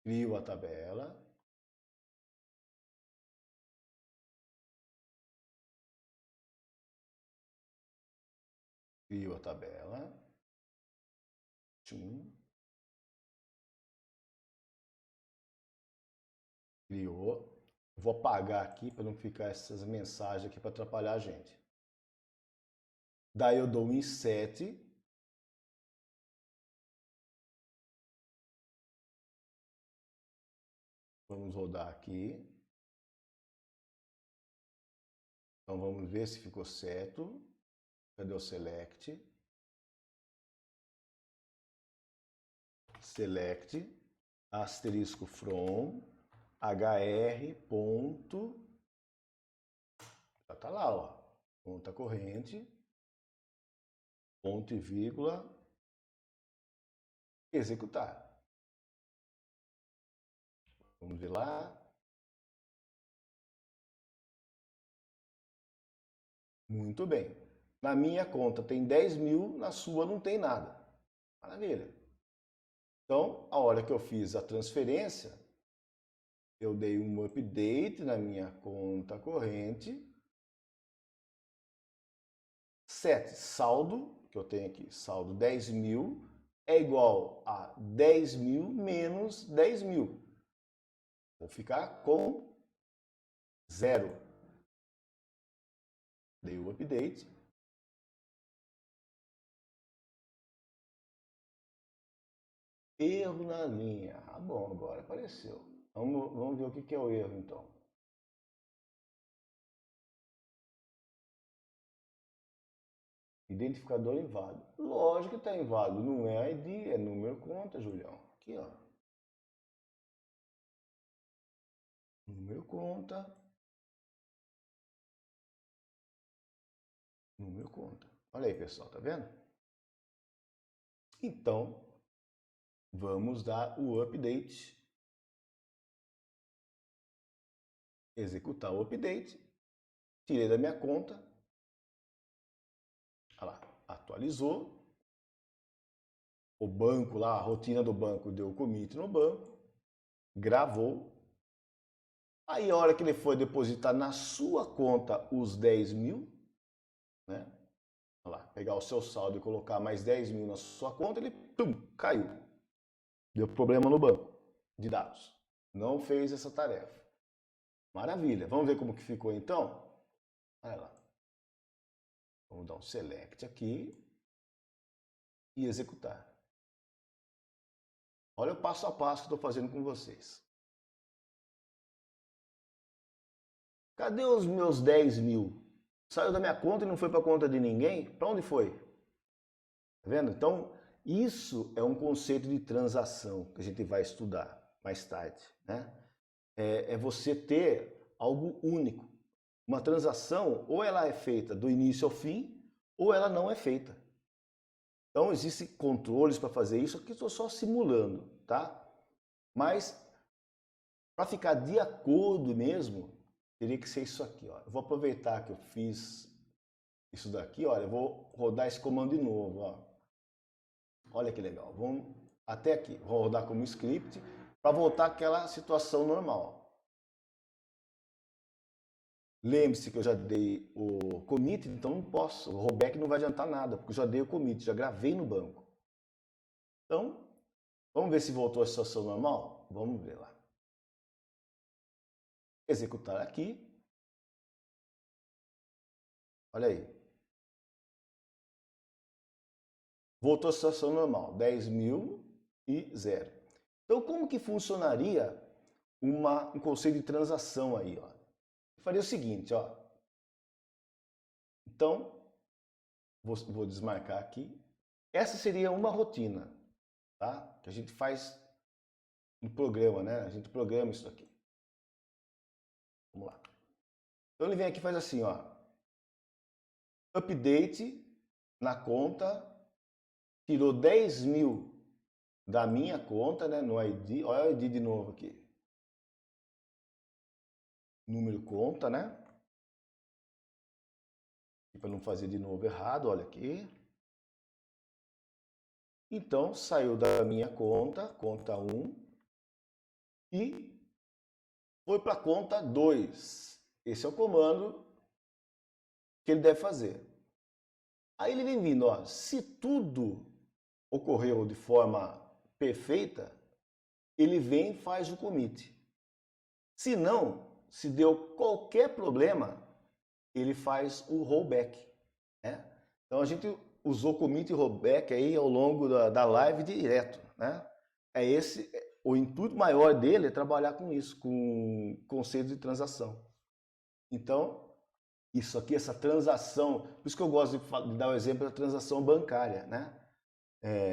A: crio a tabela. Crio a tabela. Tchum. Criou. Vou apagar aqui para não ficar essas mensagens aqui para atrapalhar a gente. Daí eu dou um inset. Vamos rodar aqui. Então vamos ver se ficou certo. Cadê o select? Select, asterisco from, hr ponto, já tá lá, ó, conta corrente, ponto e vírgula, executar. Vamos ver lá. Muito bem. Na minha conta tem 10 mil, na sua não tem nada. Maravilha. Então, a hora que eu fiz a transferência, eu dei um update na minha conta corrente. 7, saldo, que eu tenho aqui, saldo 10 mil, é igual a 10 mil menos 10 mil. Vou ficar com 0. Dei o update. Erro na linha. Ah, bom, agora apareceu. Vamos ver o que é o erro, então. Identificador inválido. Lógico que está inválido. Não é ID, é número conta, Julião. Aqui, ó. Número conta. Número conta. Olha aí, pessoal, tá vendo? Então, vamos dar o update. Executar o update. Tirei da minha conta. Olha lá, atualizou. O banco lá, a rotina do banco deu commit no banco. Gravou. Aí a hora que ele foi depositar na sua conta os 10 mil, né? Olha lá, pegar o seu saldo e colocar mais 10 mil na sua conta, ele caiu. Deu problema no banco de dados. Não fez essa tarefa. Maravilha. Vamos ver como que ficou então? Olha lá. Vamos dar um select aqui e executar. Olha o passo a passo que estou fazendo com vocês. Cadê os meus 10 mil? Saiu da minha conta e não foi para a conta de ninguém? Para onde foi? Tá vendo? Então, isso é um conceito de transação que a gente vai estudar mais tarde, né? É você ter algo único. Uma transação, ou ela é feita do início ao fim, ou ela não é feita. Então, existem controles para fazer isso, aqui estou só simulando, tá? Mas, para ficar de acordo mesmo, teria que ser isso aqui, ó. Eu vou aproveitar que eu fiz isso daqui, olha, eu vou rodar esse comando de novo, ó. Olha que legal. Vamos até aqui, vou rodar como script para voltar àquela situação normal. Lembre-se que eu já dei o commit, então não posso. O rollback não vai adiantar nada, porque eu já dei o commit, já gravei no banco. Então, vamos ver se voltou à situação normal? Vamos ver lá. Executar aqui. Olha aí. Voltou à situação normal, 10 mil e 0. Então, como que funcionaria um conceito de transação aí? Ó? Eu faria o seguinte, ó. Então, vou desmarcar aqui. Essa seria uma rotina, tá? Que a gente faz no programa, né? A gente programa isso aqui. Vamos lá. Então ele vem aqui e faz assim, ó. Update na conta, tirou 10 mil da minha conta, né? No ID, olha o ID de novo aqui. Número conta, né? Para não fazer de novo errado, olha aqui. Então, saiu da minha conta, conta 1, e foi para a conta 2. Esse é o comando que ele deve fazer. Aí ele vem vindo, ó, se tudo ocorreu de forma perfeita, ele vem e faz o commit. Se não, se deu qualquer problema, ele faz o rollback. Né? Então a gente usou commit e rollback aí ao longo da live direto. Né? É esse, o intuito maior dele é trabalhar com isso, com conceito de transação. Então, isso aqui, essa transação, por isso que eu gosto de dar o exemplo da transação bancária, né?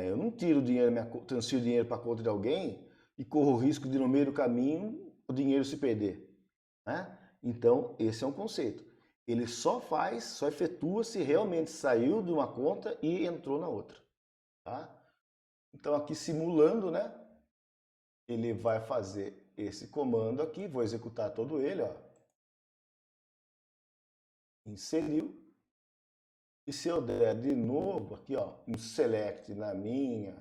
A: Eu não tiro dinheiro, transfiro dinheiro para a conta de alguém e corro o risco de no meio do caminho o dinheiro se perder, né? Então, esse é um conceito. Ele só efetua se realmente saiu de uma conta e entrou na outra, tá? Então, aqui simulando, né? Ele vai fazer esse comando aqui, vou executar todo ele, ó. Inseriu. E se eu der de novo aqui, ó, um select na minha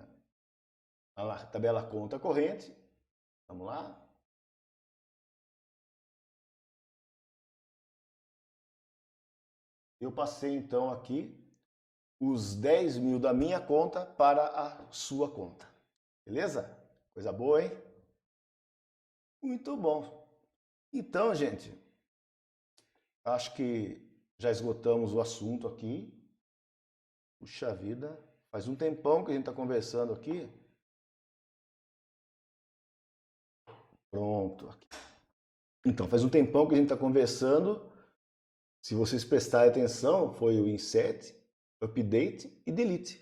A: tabela conta corrente, vamos lá. Eu passei então aqui os 10 mil da minha conta para a sua conta. Beleza? Coisa boa, hein? Muito bom. Então, gente, acho que já esgotamos o assunto aqui. Puxa vida, faz um tempão que a gente está conversando aqui. Pronto. Então, faz um tempão que a gente está conversando. Se vocês prestarem atenção, foi o insert, update e delete.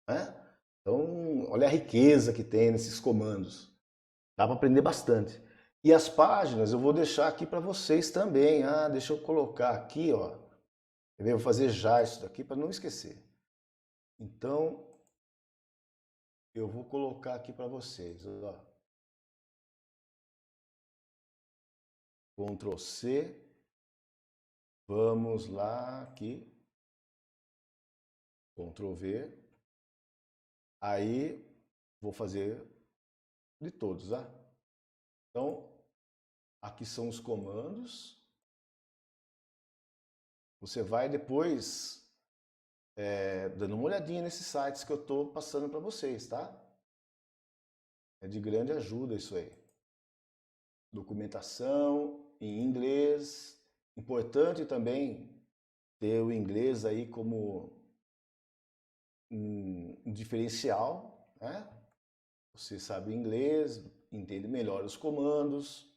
A: Né? Então, olha a riqueza que tem nesses comandos. Dá para aprender bastante. E as páginas eu vou deixar aqui para vocês também. Ah, deixa eu colocar aqui, ó. Eu vou fazer já isso daqui para não esquecer. Então, eu vou colocar aqui para vocês. Ó. Ctrl C. Vamos lá aqui. Ctrl V. Aí, vou fazer de todos, tá? Então, aqui são os comandos. Você vai depois dando uma olhadinha nesses sites que eu estou passando para vocês, tá? É de grande ajuda isso aí. Documentação em inglês. Importante também ter o inglês aí como um diferencial, né? Você sabe inglês, entende melhor os comandos.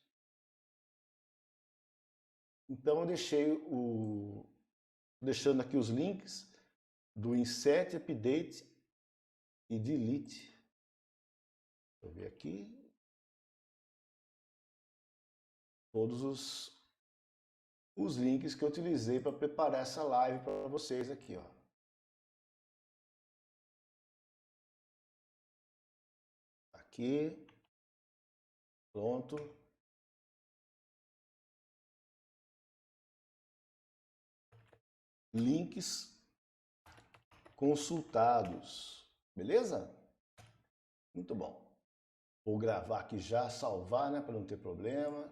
A: Então eu deixando aqui os links do insert, update e delete. Deixa eu ver aqui. Todos os links que eu utilizei para preparar essa live para vocês aqui, ó. Aqui. Pronto. Links consultados. Beleza? Muito bom. Vou gravar aqui já, salvar, né, para não ter problema.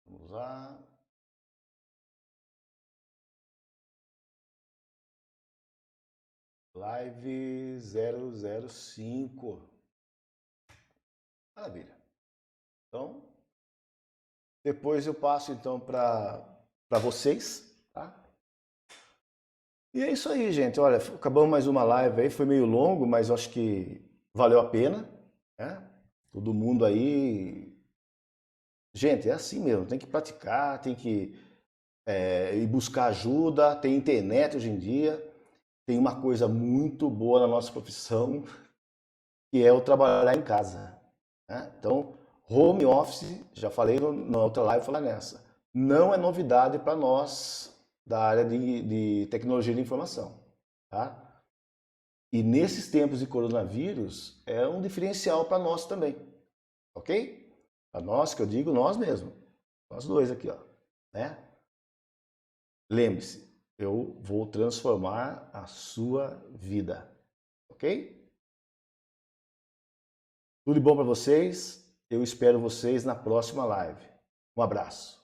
A: Vamos lá. Live 005. Maravilha. Então, depois eu passo então para vocês, tá? E é isso aí, gente. Olha, acabamos mais uma live aí, foi meio longo, mas eu acho que valeu a pena, né? Todo mundo aí. Gente, é assim mesmo, tem que praticar, tem que ir buscar ajuda, tem internet hoje em dia, tem uma coisa muito boa na nossa profissão, que é o trabalhar em casa. Né? Então, home office, já falei na outra live, falar nessa, não é novidade para nós da área de tecnologia de informação. Tá? E nesses tempos de coronavírus, é um diferencial para nós também. Ok? Para nós, que eu digo nós mesmos. Nós dois aqui, ó. Né? Lembre-se, eu vou transformar a sua vida. Ok? Tudo de bom para vocês. Eu espero vocês na próxima live. Um abraço.